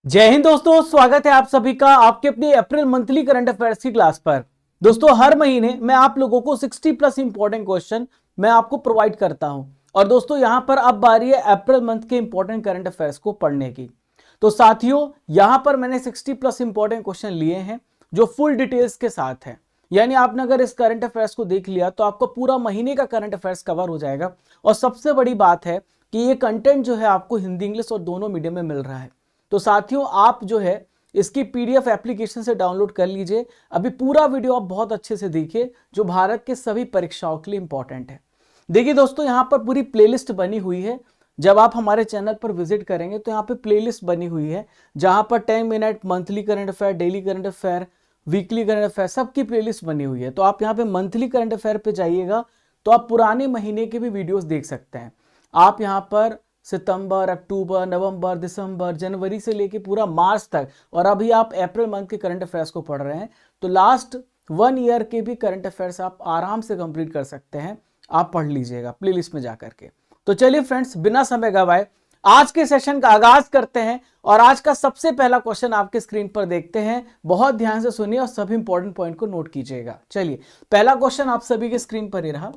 जय हिंद दोस्तों, स्वागत है आप सभी का आपके अपनी अप्रैल मंथली करंट अफेयर्स की क्लास पर। दोस्तों, हर महीने मैं आप लोगों को 60 प्लस इंपॉर्टेंट क्वेश्चन मैं आपको प्रोवाइड करता हूं। और दोस्तों, यहां पर अब बारी है अप्रैल मंथ के इंपॉर्टेंट करंट अफेयर्स को पढ़ने की। तो साथियों, यहां पर मैंने 60 प्लस इंपॉर्टेंट क्वेश्चन लिए हैं जो फुल डिटेल्स के साथ है। यानी आपने अगर इस करंट अफेयर्स को देख लिया तो आपको पूरा महीने का करंट अफेयर्स कवर हो जाएगा। और सबसे बड़ी बात है कि ये कंटेंट जो है आपको हिंदी इंग्लिश और दोनों मीडियम में मिल रहा है। तो साथियों, आप जो है इसकी पीडीएफ एप्लीकेशन से डाउनलोड कर लीजिए। अभी पूरा वीडियो आप बहुत अच्छे से देखिए जो भारत के सभी परीक्षाओं के लिए इंपॉर्टेंट है। देखिए दोस्तों, यहाँ पर पूरी प्लेलिस्ट बनी हुई है। जब आप हमारे चैनल पर विजिट करेंगे तो यहाँ पे प्लेलिस्ट बनी हुई है जहां पर 10 minute monthly current affair, daily current affair, weekly current affair सबकी प्लेलिस्ट बनी हुई है। तो आप यहाँ पे मंथली करंट अफेयर पे जाइएगा तो आप पुराने महीने के भी वीडियोस देख सकते हैं। आप यहाँ पर सितंबर, अक्टूबर, नवंबर, दिसंबर, जनवरी से लेके पूरा मार्च तक, और अभी आप अप्रैल मंथ के करंट अफेयर्स को पढ़ रहे हैं तो लास्ट 1 ईयर के भी करंट अफेयर्स आप आराम से कंप्लीट कर सकते हैं। आप पढ़ लीजिएगा प्लेलिस्ट में जाकर के। तो चलिए फ्रेंड्स, बिना समय गवाए आज के सेशन का आगाज करते हैं। और आज का सबसे पहला क्वेश्चन आपके स्क्रीन पर देखते हैं। बहुत ध्यान से सुनिए और सभी इंपॉर्टेंट पॉइंट को नोट कीजिएगा। चलिए, पहला क्वेश्चन आप सभी के स्क्रीन पर ही रहा।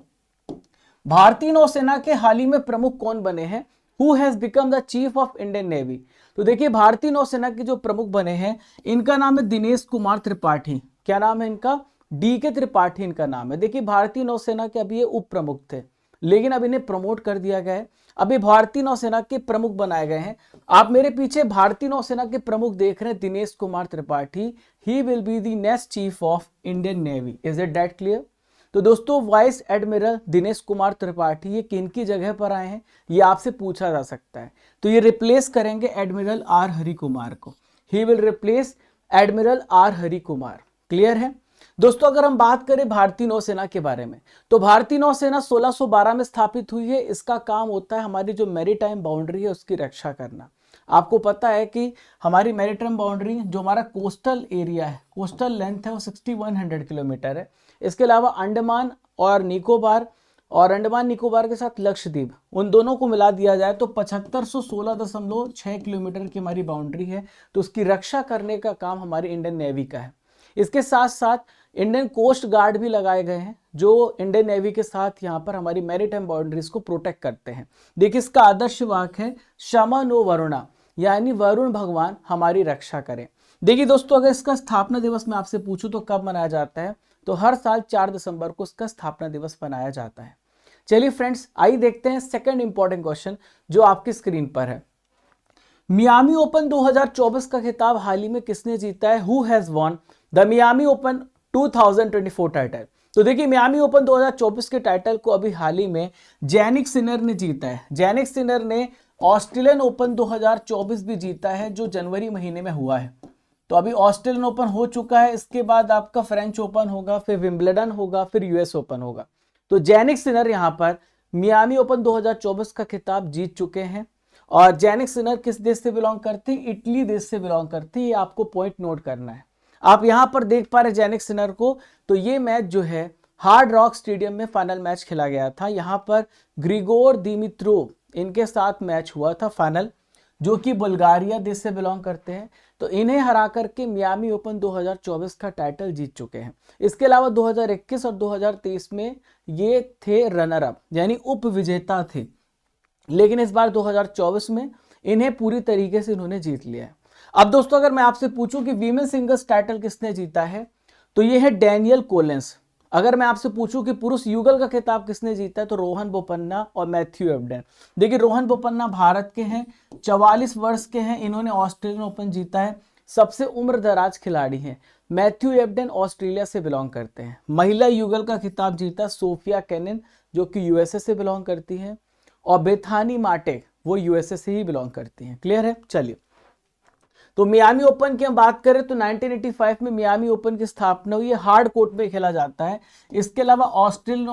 भारतीय नौसेना के हाल ही में प्रमुख कौन बने हैं? Who has become the chief of Indian navy? तो देखिए, भारतीय नौसेना के जो प्रमुख बने हैं इनका नाम है दिनेश कुमार त्रिपाठी। क्या नाम है इनका? डी के त्रिपाठी इनका नाम है। देखिए, भारतीय नौसेना के अभी ये उप प्रमुख थे, लेकिन अब इन्हें प्रमोट कर दिया गया है। अभी भारतीय नौसेना के प्रमुख बनाए गए हैं। आप मेरे पीछे भारतीय नौसेना के प्रमुख देख रहे हैं, Dinesh Kumar Tripathi. He will be the next chief of Indian navy. Is it that clear? तो दोस्तों, वाइस एडमिरल दिनेश कुमार त्रिपाठी ये किन की जगह पर आए हैं, ये आपसे पूछा जा सकता है। तो ये रिप्लेस करेंगे एडमिरल आर हरि कुमार को। He will replace admiral R Hari Kumar. Clear है दोस्तों? अगर हम बात करें भारतीय नौसेना के बारे में तो भारतीय नौसेना 1612 में स्थापित हुई है। इसका काम होता है हमारी जो मैरीटाइम बाउंड्री है उसकी रक्षा करना। आपको पता है कि हमारी मैरीटाइम बाउंड्री जो हमारा कोस्टल एरिया है, कोस्टल लेंथ है वो 6100 किलोमीटर है। इसके अलावा अंडमान और निकोबार, और अंडमान निकोबार के साथ लक्षद्वीप, उन दोनों को मिला दिया जाए तो 7516.6 किलोमीटर की हमारी बाउंड्री है। तो उसकी रक्षा करने का काम हमारी इंडियन नेवी का है। इसके साथ साथ इंडियन कोस्ट गार्ड भी लगाए गए हैं जो इंडियन नेवी के साथ यहाँ पर हमारी मैरीटाइम बाउंड्रीज को प्रोटेक्ट करते हैं। देखिए, इसका आदर्श वाक्य है शमा नो वरुणा, यानी वरुण भगवान हमारी रक्षा करें। देखिए दोस्तों, अगर इसका स्थापना दिवस मैं आपसे पूछूं तो कब मनाया जाता है, तो हर साल 4 दिसंबर को इसका स्थापना दिवस मनाया जाता है। चलिए फ्रेंड्स, आइए देखते हैं सेकंड इंपॉर्टेंट क्वेश्चन जो आपकी स्क्रीन पर है। मियामी ओपन 2024 का खिताब हाल ही में किसने जीता है? Who has won the Miami open 2024 title? तो देखिए, मियामी ओपन 2024 के टाइटल को अभी हाल ही में जैनिक सिनर ने जीता है। जैनिक सिनर ने ऑस्ट्रेलियन ओपन 2024 भी जीता है जो जनवरी महीने में हुआ है। तो अभी ऑस्ट्रेलियन ओपन हो चुका है, इसके बाद आपका फ्रेंच ओपन होगा, फिर विंबलडन होगा, फिर यूएस ओपन होगा। तो जैनिक सिनर यहाँ पर मियामी ओपन 2024 का खिताब जीत चुके हैं। और जैनिक सिनर किस देश से बिलोंग करती? इटली देश से बिलोंग करती। ये आपको पॉइंट नोट करना है। आप यहाँ पर देख पा रहे जैनिक सिनर को। तो ये मैच जो है हार्ड रॉक स्टेडियम में फाइनल मैच खेला गया था। यहाँ पर ग्रिगोर दिमित्रोव इनके साथ मैच हुआ था फाइनल, जो कि बुल्गारिया देश से बिलोंग करते हैं। तो इन्हें हरा करके मियामी ओपन 2024 का टाइटल जीत चुके हैं। इसके अलावा 2021 और 2023 में ये थे रनर अप, यानी उप विजेता थे। लेकिन इस बार 2024 में इन्हें पूरी तरीके से इन्होंने जीत लिया है। अब दोस्तों, अगर मैं आपसे पूछूं कि वीमेन सिंगल्स टाइटल किसने जीता है, तो ये है डैनियल कोलिंस। अगर मैं आपसे पूछूं कि पुरुष युगल का खिताब किसने जीता है, तो रोहन बोपन्ना और मैथ्यू एबडन। देखिए, रोहन बोपन्ना भारत के हैं, 44 वर्ष के हैं, इन्होंने ऑस्ट्रेलियन ओपन जीता है, सबसे उम्र दराज खिलाड़ी हैं। मैथ्यू एबडन ऑस्ट्रेलिया से बिलोंग करते हैं। महिला युगल का खिताब जीता सोफिया केनिन, जो कि यूएसए से बिलोंग करती है, और बेथानी माटेक वो यूएसए से ही बिलोंग करती हैं। क्लियर है? चलिए, तो मियामी ओपन की हम बात करें तो 1985 में मियामी ओपन की स्थापना हुई है। हार्ड कोर्ट में खेला जाता है। इसके अलावा ऑस्ट्रेलियन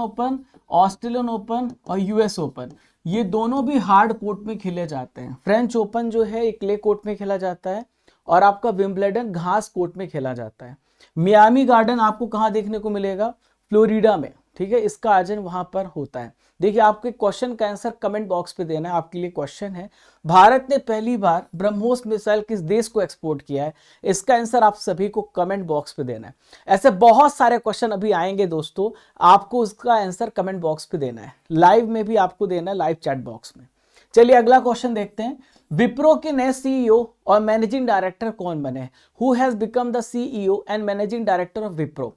ओपन और यूएस ओपन, ये दोनों भी हार्ड कोर्ट में खेले जाते हैं। फ्रेंच ओपन जो है एक क्ले कोर्ट में खेला जाता है, और आपका विंबलडन घास कोर्ट में खेला जाता है। मियामी गार्डन आपको कहाँ देखने को मिलेगा? फ्लोरिडा में। ठीक है, इसका अध्ययन वहां पर होता है। देखिए आपके क्वेश्चन का आंसर कमेंट बॉक्स पे देना है। आपके लिए क्वेश्चन है, भारत ने पहली बार ब्रह्मोस मिसाइल किस देश को एक्सपोर्ट किया है? इसका आंसर आप सभी को कमेंट बॉक्स पे देना है। ऐसे बहुत सारे क्वेश्चन अभी आएंगे दोस्तों, आपको उसका आंसर कमेंट बॉक्स पे देना है, लाइव में भी आपको देना है, लाइव चैट बॉक्स में। चलिए अगला क्वेश्चन देखते हैं। विप्रो के नए सीईओ और मैनेजिंग डायरेक्टर कौन बने? Who has become the CEO and managing director of Wipro?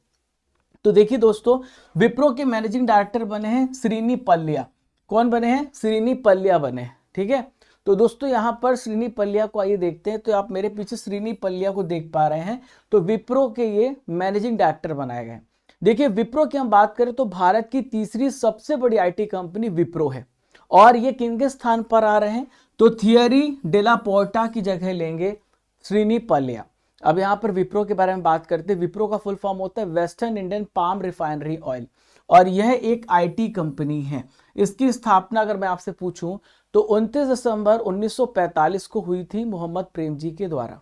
तो देखिए दोस्तों, विप्रो के मैनेजिंग डायरेक्टर बने हैं श्रीनी पल्लिया। कौन बने हैं? श्रीनी पल्लिया बने हैं। ठीक है, तो दोस्तों यहां पर श्रीनी पल्लिया को आइए देखते हैं। तो आप मेरे पीछे श्रीनी पल्लिया को देख पा रहे हैं, तो विप्रो के ये मैनेजिंग डायरेक्टर बनाए गए। देखिए विप्रो की हम बात करें तो भारत की तीसरी सबसे बड़ी आईटी कंपनी विप्रो है, और ये किनके स्थान पर आ रहे हैं? तो थियरी डेला पोर्टा की जगह लेंगे श्रीनी पल्लिया। अब यहाँ पर विप्रो के बारे में बात करते हैं। विप्रो का फुल फॉर्म होता है western Indian palm refinery oil, और यह एक आईटी कंपनी है। इसकी स्थापना अगर मैं आपसे पूछूं तो 29 दिसंबर 1945 को हुई थी मोहम्मद प्रेमजी के द्वारा।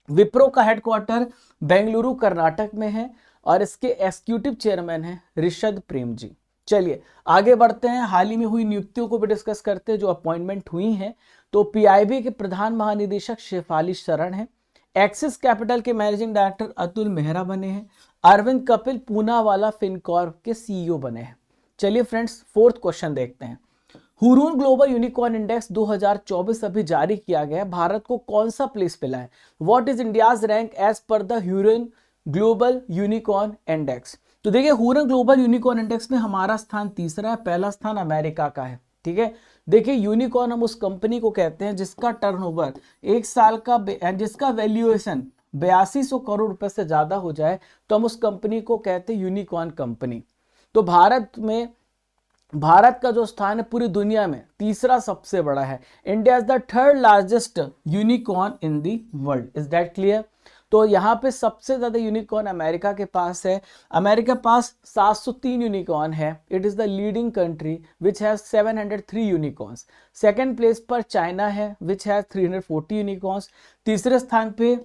विप्रो का हेडक्वार्टर बेंगलुरु कर्नाटक में है, और इसके एग्जीक्यूटिव चेयरमैन हैं ऋषद प्रेमजी। चलिए आगे बढ़ते हैं, हाल ही में हुई नियुक्तियों को भी डिस्कस करते हैं जो अपॉइंटमेंट हुई हैं। तो पीआईबी के प्रधान महानिदेशक शेफाली शरण है, एक्सिस कैपिटल के मैनेजिंग डायरेक्टर अतुल मेहरा बने हैं, अरविंद कपिल पूनावाला फिनकॉर्प के सीईओ बने हैं। चलिए फ्रेंड्स फोर्थ क्वेश्चन देखते हैं। हुरून ग्लोबल यूनिकॉर्न इंडेक्स 2024 अभी जारी किया गया है, भारत को कौन सा प्लेस मिला है? What is India's rank as per the Hurun global unicorn index? तो देखिए हुरून ग्लोबल यूनिकॉर्न इंडेक्स में हमारा स्थान तीसरा है, पहला स्थान अमेरिका का है। ठीक है, देखिए यूनिकॉर्न हम उस कंपनी को कहते हैं जिसका टर्नओवर एक साल का जिसका वैल्यूएशन 8200 करोड़ रुपए से ज्यादा हो जाए, तो हम उस कंपनी को कहते हैं यूनिकॉर्न कंपनी। तो भारत का जो स्थान है पूरी दुनिया में तीसरा सबसे बड़ा है। India is the third largest unicorn in the world. Is that clear? तो यहाँ पे सबसे ज्यादा यूनिकॉर्न अमेरिका के पास है। अमेरिका के पास 703 यूनिकॉर्न है। It is the leading country which has 703 unicorns. Second place पर चाइना है विच हैज 340 यूनिकॉर्न्स। तीसरे स्थान पे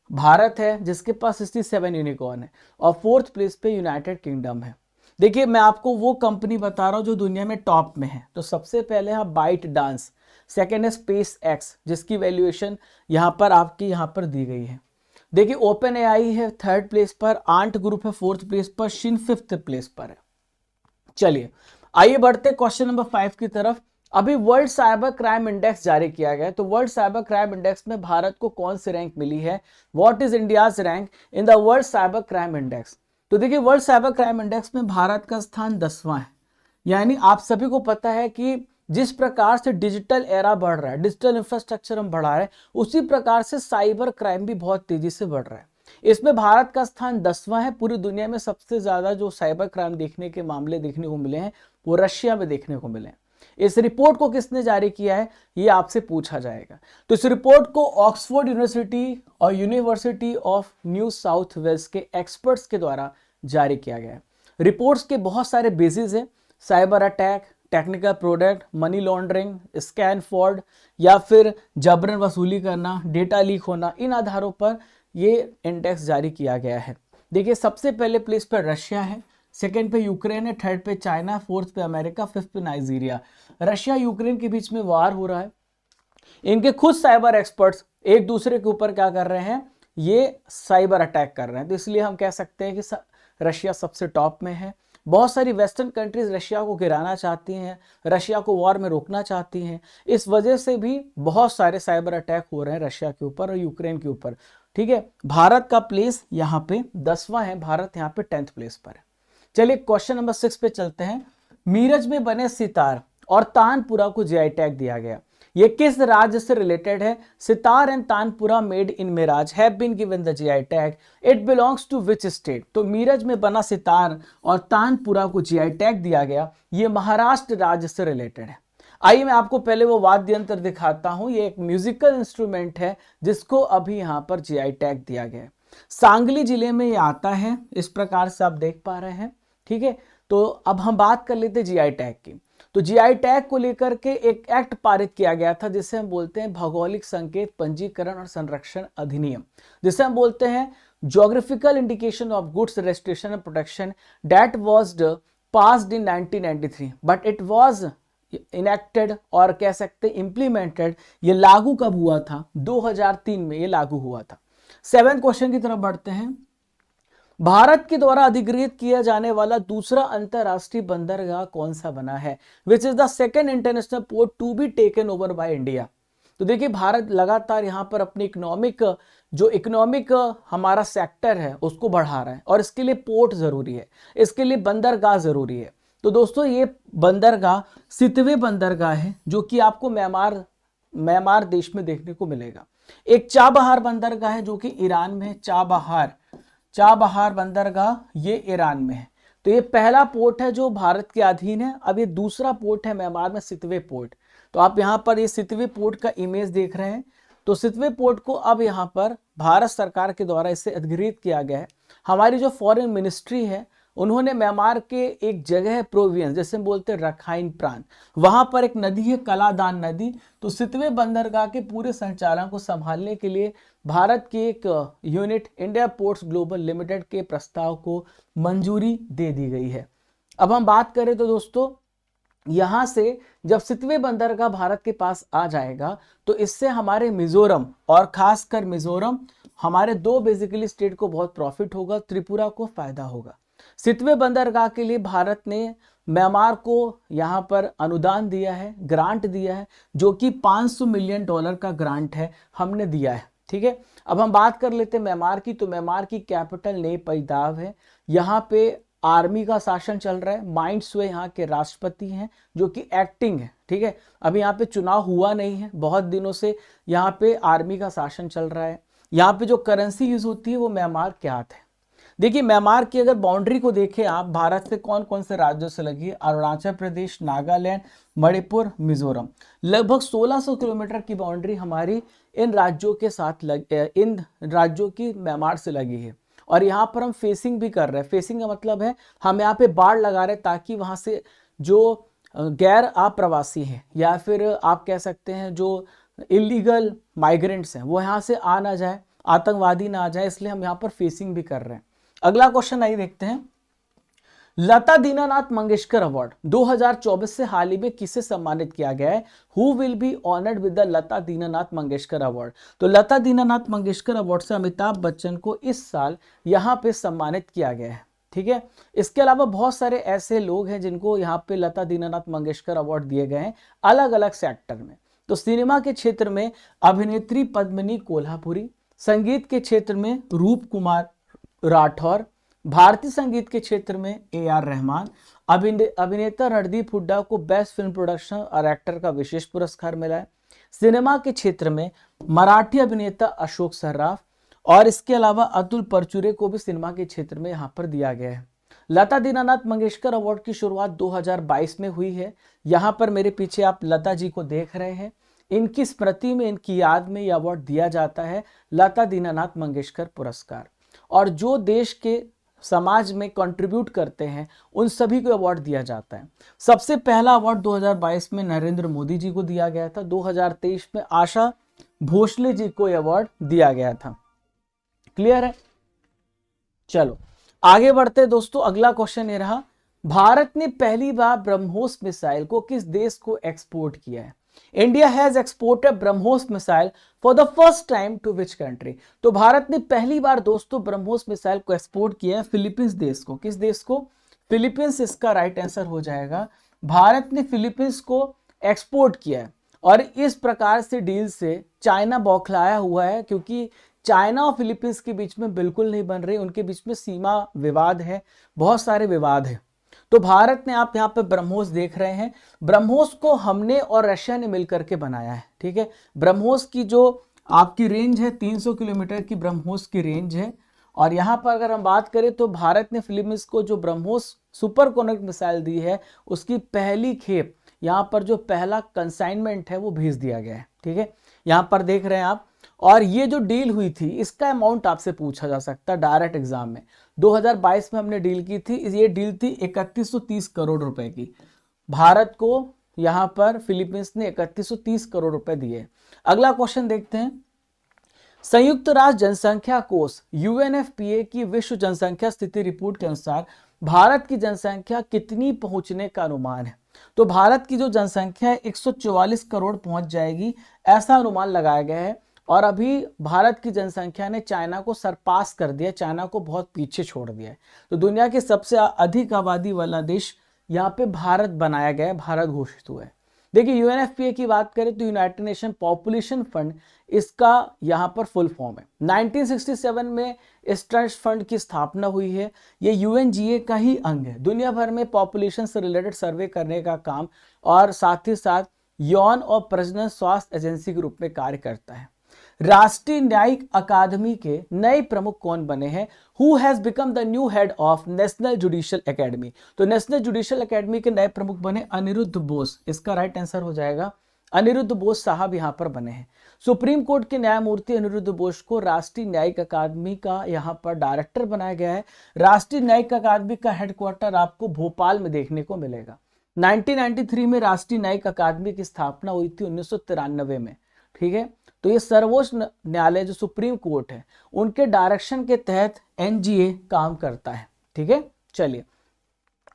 भारत है जिसके पास 67 यूनिकॉर्न है, और फोर्थ प्लेस पे यूनाइटेड किंगडम है। देखिए मैं आपको वो कंपनी बता रहा हूं जो दुनिया में टॉप में है। तो सबसे पहले है बाइट डांस, सेकेंड है स्पेस एक्स जिसकी वैल्यूएशन यहाँ पर दी गई है। देखिए ओपन एआई है थर्ड प्लेस पर, आंट ग्रुप है फोर्थ प्लेस पर, शिन फिफ्थ प्लेस पर है। चलिए आइए बढ़ते क्वेश्चन नंबर 5 की तरफ। अभी वर्ल्ड साइबर क्राइम इंडेक्स जारी किया गया है, तो वर्ल्ड साइबर क्राइम इंडेक्स में भारत को कौन सी रैंक मिली है? What is India's rank in the world cyber crime index? तो देखिए वर्ल्ड साइबर क्राइम इंडेक्स में भारत का स्थान 10वां है। यानी आप सभी को पता है कि जिस प्रकार से डिजिटल एरा बढ़ रहा है, डिजिटल इंफ्रास्ट्रक्चर हम बढ़ा रहे हैं, उसी प्रकार से साइबर क्राइम भी बहुत तेजी से बढ़ रहा है। इसमें भारत का स्थान 10वां है। पूरी दुनिया में सबसे ज्यादा जो साइबर क्राइम देखने के मामले देखने को मिले हैं वो रशिया में देखने को मिले हैं। इस रिपोर्ट को किसने जारी किया है ये आपसे पूछा जाएगा। तो इस रिपोर्ट को ऑक्सफोर्ड यूनिवर्सिटी और university of New South Wales के एक्सपर्ट्स के द्वारा जारी किया गया है। रिपोर्ट्स के बहुत सारे बेसिस हैं, cyber attack, technical product, money laundering, scan fraud या फिर जबरन वसूली करना, डेटा लीक होना, इन आधारों पर ये इंडेक्स जारी किया गया है। देखिए सबसे पहले प्लेस पर रशिया है, सेकंड पे यूक्रेन है, थर्ड पे चाइना, फोर्थ पे अमेरिका, फिफ्थ पे नाइजीरिया। रशिया यूक्रेन के बीच में वार हो रहा है। इनके खुद साइबर एक्सपर्ट्स एक दूसरे के ऊपर क्या कर रहे हैं, ये साइबर अटैक कर रहे हैं। तो इसलिए हम कह सकते हैं कि रशिया सबसे टॉप में है। बहुत सारी वेस्टर्न कंट्रीज रशिया को गिराना चाहती हैं, रशिया को वॉर में रोकना चाहती हैं। इस वजह से भी बहुत सारे साइबर अटैक हो रहे हैं रशिया के ऊपर और यूक्रेन के ऊपर। ठीक है, भारत का प्लेस यहाँ पे 10वां है, भारत यहाँ पे 10th प्लेस पर है। चलिए क्वेश्चन नंबर 6 पे चलते हैं। मीरज में बने सितार और तानपुरा को जीआई टैग दिया गया, ये किस राज्य से रिलेटेड है? Sitar and tanpura made in Miraj have been given the GI tag, it belongs to which state? तो मीरज में बना सितार और तानपुरा को जीआई टैग दिया गया, ये महाराष्ट्र राज्य से रिलेटेड है। आइए मैं आपको पहले वो वाद्य यंत्र दिखाता हूं। ये एक म्यूजिकल इंस्ट्रूमेंट है जिसको अभी यहाँ पर जीआई टैग दिया गया है। सांगली जिले में ये आता है, इस प्रकार से आप देख पा रहे हैं। ठीक है, तो अब हम बात कर लेते हैं जीआई टैग की। तो जीआई टैग को लेकर के एक एक्ट पारित किया गया था जिसे हम बोलते हैं भौगोलिक संकेत पंजीकरण और संरक्षण अधिनियम, जिसे हम बोलते हैं geographical indication of goods registration and protection, that was passed in 1993 but it was enacted और कह सकते implemented, ये लागू कब हुआ था? 2003 में ये लागू हुआ था। 7th क्वेश्चन की तरफ बढ़ते हैं। भारत के द्वारा अधिग्रहित किया जाने वाला दूसरा अंतरराष्ट्रीय बंदरगाह कौन सा बना है? Which is the second international port to be taken over by India. तो देखिए भारत लगातार यहाँ पर अपनी इकोनॉमिक हमारा सेक्टर है उसको बढ़ा रहा है और इसके लिए पोर्ट जरूरी है, इसके लिए बंदरगाह जरूरी है। तो दोस्तों ये बंदरगाह सितवे बंदरगाह है जो कि आपको म्यांमार देश में देखने को मिलेगा। एक चाबहार बंदरगाह है जो कि ईरान में है। चाबहार बंदरगाह ये ईरान में है। तो ये पहला पोर्ट है जो भारत के अधीन है। अब ये दूसरा पोर्ट है म्यांमार में, सितवे पोर्ट। तो आप यहाँ पर ये सितवे पोर्ट का इमेज देख रहे हैं। तो सितवे पोर्ट को अब यहाँ पर भारत सरकार के द्वारा इसे अधिग्रहित किया गया है। हमारी जो फॉरेन मिनिस्ट्री है उन्होंने म्यांमार के एक जगह है प्रोविंस, जैसे बोलते हैं रखाइन प्रांत, वहां पर एक नदी है कलादान नदी। तो सितवे बंदरगाह के पूरे संचालन को संभालने के लिए भारत की एक unit India ports global limited के प्रस्ताव को मंजूरी दे दी गई है। अब हम बात करें तो दोस्तों यहां से जब सितवे बंदरगाह भारत के पास आ जाएगा तो इससे हमारे मिजोरम और खासकर मिजोरम हमारे दो बेसिकली स्टेट को बहुत प्रॉफिट होगा, त्रिपुरा को फायदा होगा। सितवे बंदरगाह के लिए भारत ने म्यांमार को यहाँ पर अनुदान दिया है, ग्रांट दिया है, जो कि $500 मिलियन का ग्रांट है, हमने दिया है। ठीक है, अब हम बात कर लेते हैं म्यांमार की। तो म्यांमार की कैपिटल ने पैदाव है। यहाँ पे आर्मी का शासन चल रहा है। माइंडस्वे यहाँ के राष्ट्रपति हैं जो कि एक्टिंग है। ठीक है, अभी यहाँ पे चुनाव हुआ नहीं है, बहुत दिनों से यहाँ पे आर्मी का शासन चल रहा है। यहाँ पे जो करेंसी यूज होती है वो म्यांमार क्यात है। देखिए म्यांमार की अगर बाउंड्री को देखें आप, भारत से कौन कौन से राज्यों से लगी है? अरुणाचल प्रदेश, नागालैंड, मणिपुर, मिजोरम। लगभग 1600 किलोमीटर की बाउंड्री हमारी इन राज्यों के साथ इन राज्यों की म्यांमार से लगी है। और यहाँ पर हम फेसिंग भी कर रहे हैं। फेसिंग का मतलब है हम यहाँ पे बाड़ लगा रहे हैं ताकि वहाँ से जो गैर आप्रवासी हैं या फिर आप कह सकते हैं जो इलीगल माइग्रेंट्स हैं वो यहाँ से आ ना जाए, आतंकवादी ना आ जाए, इसलिए हम यहाँ पर फेसिंग भी कर रहे हैं। अगला क्वेश्चन आइए देखते हैं। लता दीनानाथ मंगेशकर अवार्ड 2024 से हाल ही में किसे सम्मानित किया गया है? Who will be honoured with the Lata Dinanath Mangeshkar award? तो लता दीनानाथ मंगेशकर अवार्ड से अमिताभ बच्चन को इस साल यहाँ पे सम्मानित किया गया है। ठीक है, इसके अलावा बहुत सारे ऐसे लोग हैं जिनको यहाँ पे लता दीनानाथ मंगेशकर अवार्ड दिए गए हैं अलग अलग सेक्टर में। तो सिनेमा के क्षेत्र में अभिनेत्री पद्मिनी कोल्हापुरी, संगीत के क्षेत्र में रूप कुमार राठौर, भारतीय संगीत के क्षेत्र में AR रहमान, अभिनेता रणदीप हुड्डा को बेस्ट फिल्म प्रोडक्शन और एक्टर का विशेष पुरस्कार मिला है। सिनेमा के क्षेत्र में मराठी अभिनेता अशोक सर्राफ और इसके अलावा अतुल परचुरे को भी सिनेमा के क्षेत्र में यहाँ पर दिया गया है। लता दीनानाथ मंगेशकर अवार्ड की शुरुआत 2022 में हुई है। यहाँ पर मेरे पीछे आप लता जी को देख रहे हैं। इनकी स्मृति में, इनकी याद में यह अवार्ड दिया जाता है, लता दीनानाथ मंगेशकर पुरस्कार। और जो देश के समाज में कंट्रीब्यूट करते हैं उन सभी को अवार्ड दिया जाता है। सबसे पहला अवार्ड 2022 में नरेंद्र मोदी जी को दिया गया था। 2023 में आशा भोसले जी को अवार्ड दिया गया था। क्लियर है? चलो आगे बढ़ते हैं दोस्तों। अगला क्वेश्चन ये रहा, भारत ने पहली बार ब्रह्मोस मिसाइल को किस देश को एक्सपोर्ट किया है? India has exported BrahMos missile for the first time to which country? तो भारत ने पहली बार दोस्तों ब्रह्मोस मिसाइल को एक्सपोर्ट किया है फिलीपींस देश को। किस देश को? फिलीपींस इसका राइट आंसर हो जाएगा। भारत ने फिलीपींस को एक्सपोर्ट किया है और इस प्रकार से डील से चाइना बौखलाया हुआ है, क्योंकि चाइना और फिलीपींस के बीच में बिल्कुल नहीं बन रही, उनके बीच में सीमा विवाद है, बहुत सारे विवाद है। तो भारत ने, आप यहाँ पे ब्रह्मोस देख रहे हैं, ब्रह्मोस को हमने और रशिया ने मिलकर के बनाया है। ठीक है, ब्रह्मोस की जो आपकी रेंज है 300 किलोमीटर की ब्रह्मोस की रेंज है। और यहाँ पर अगर हम बात करें तो भारत ने फिलीपींस को जो ब्रह्मोस सुपरसोनिक मिसाइल दी है उसकी पहली खेप, यहाँ पर जो पहला कंसाइनमेंट है वो भेज दिया गया है। ठीक है, यहाँ पर देख रहे हैं आप। और ये जो डील हुई थी इसका अमाउंट आपसे पूछा जा सकता है डायरेक्ट एग्जाम में। 2022 में हमने डील की थी, ये डील थी 3130 करोड़ रुपए की। भारत को यहाँ पर फिलीपींस ने 3130 करोड़ रुपए दिए। अगला क्वेश्चन देखते हैं। संयुक्त राष्ट्र जनसंख्या कोष UNFPA की विश्व जनसंख्या स्थिति रिपोर्ट के अनुसार भारत की जनसंख्या कितनी पहुंचने का अनुमान है? तो भारत की जो जनसंख्या है 144 करोड़ पहुंच जाएगी, ऐसा अनुमान लगाया गया है। और अभी भारत की जनसंख्या ने चाइना को सरपास कर दिया, चाइना को बहुत पीछे छोड़ दिया है। तो दुनिया के सबसे अधिक आबादी वाला देश यहाँ पे भारत बनाया गया है, भारत घोषित हुआ है। देखिए यूएनएफपीए की बात करें तो यूनाइटेड नेशन पॉपुलेशन फंड, इसका यहाँ पर फुल फॉर्म है। 1967 में इस ट्रस्ट फंड की स्थापना हुई है। ये यूएनजीए का ही अंग है, दुनिया भर में पॉपुलेशन से रिलेटेड सर्वे करने का काम और साथ ही साथ यौन और प्रजनन स्वास्थ्य एजेंसी के रूप में कार्य करता है। राष्ट्रीय न्यायिक अकादमी के नए प्रमुख कौन बने हैं? Who has become the new head of national judicial academy? तो नेशनल जुडिशियल एकेडमी के नए प्रमुख बने अनिरुद्ध बोस, इसका राइट आंसर हो जाएगा अनिरुद्ध बोस साहब यहां पर बने हैं। सुप्रीम कोर्ट के न्यायमूर्ति अनिरुद्ध बोस को राष्ट्रीय न्यायिक अकादमी का यहां पर डायरेक्टर बनाया गया है। राष्ट्रीय न्यायिक अकादमी का हेडक्वार्टर आपको भोपाल में देखने को मिलेगा। 1993 में राष्ट्रीय न्यायिक अकादमी की स्थापना हुई थी 1993 में, ठीक है। तो ये सर्वोच्च न्यायालय जो सुप्रीम कोर्ट है उनके डायरेक्शन के तहत एनजीए काम करता है, ठीक है। चलिए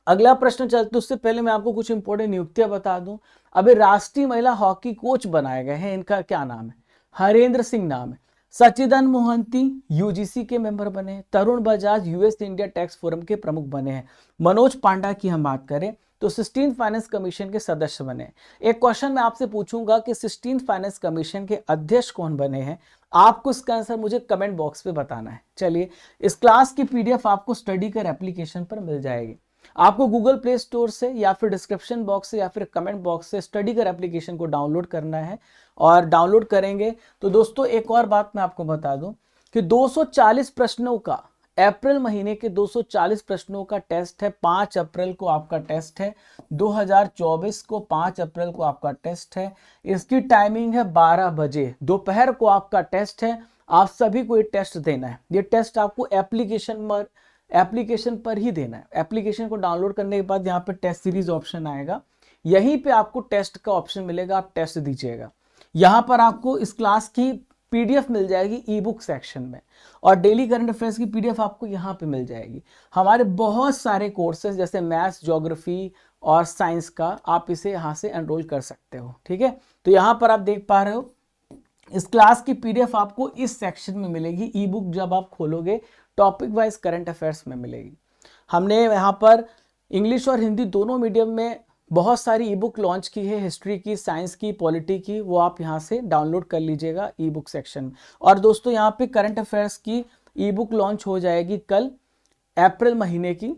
अगला प्रश्न चलते, उससे पहले मैं आपको कुछ इंपॉर्टेंट नियुक्तियां बता दूं। अभी राष्ट्रीय महिला हॉकी कोच बनाए गए हैं, इनका क्या नाम है? हरेंद्र सिंह नाम है। सचिदन मोहंती यूजीसी के मेंबर बने हैं। Tarun Bajaj US India tax forum के प्रमुख बने हैं। मनोज पांडा की हम बात करें तो 16 फाइनेंस कमीशन के सदस्य बने। एक क्वेश्चन मैं आपसे पूछूंगा कि 16 फाइनेंस कमीशन के अध्यक्ष कौन बने हैं, आपको इसका आंसर मुझे कमेंट बॉक्स पे बताना है। चलिए इस क्लास की पीडीएफ आपको स्टडी कर एप्लीकेशन पर मिल जाएगी। आपको गूगल प्ले स्टोर से या फिर डिस्क्रिप्शन बॉक्स से या फिर कमेंट बॉक्स से स्टडी कर एप्लीकेशन को डाउनलोड करना है। और डाउनलोड करेंगे तो दोस्तों एक और बात मैं आपको बता दूं कि 240 प्रश्नों का, अप्रैल महीने के 240 प्रश्नों का टेस्ट है। 5 अप्रैल को आपका टेस्ट है, 2024 को 5 अप्रैल को आपका टेस्ट है। इसकी टाइमिंग है 12 बजे दोपहर को आपका टेस्ट है। आप सभी को ये टेस्ट देना है। ये टेस्ट आपको एप्लीकेशन पर ही देना है। एप्लीकेशन को डाउनलोड करने के बाद यहाँ पे टेस्ट सीरीज ऑप्शन आएगा, यहीं पे आपको टेस्ट का ऑप्शन मिलेगा, आप टेस्ट दीजिएगा। यहाँ पर आपको इस क्लास की पीडीएफ मिल जाएगी ई बुक सेक्शन में, और डेली करंट अफेयर्स की पीडीएफ आपको यहाँ पे मिल जाएगी। हमारे बहुत सारे कोर्सेज जैसे मैथ्स, ज्योग्राफी और साइंस का, आप इसे यहाँ से एनरोल कर सकते हो, ठीक है। तो यहाँ पर आप देख पा रहे हो इस क्लास की पीडीएफ आपको इस सेक्शन में मिलेगी। ई बुक जब आप खोलोगे टॉपिक वाइज करंट अफेयर्स में मिलेगी। हमने यहाँ पर इंग्लिश और हिंदी दोनों मीडियम में बहुत सारी ई बुक लॉन्च की है, हिस्ट्री की, साइंस की, पॉलिटी की, वो आप यहाँ से डाउनलोड कर लीजिएगा ई बुक सेक्शन में। और दोस्तों यहाँ पे करंट अफेयर्स की ई बुक लॉन्च हो जाएगी कल अप्रैल महीने की,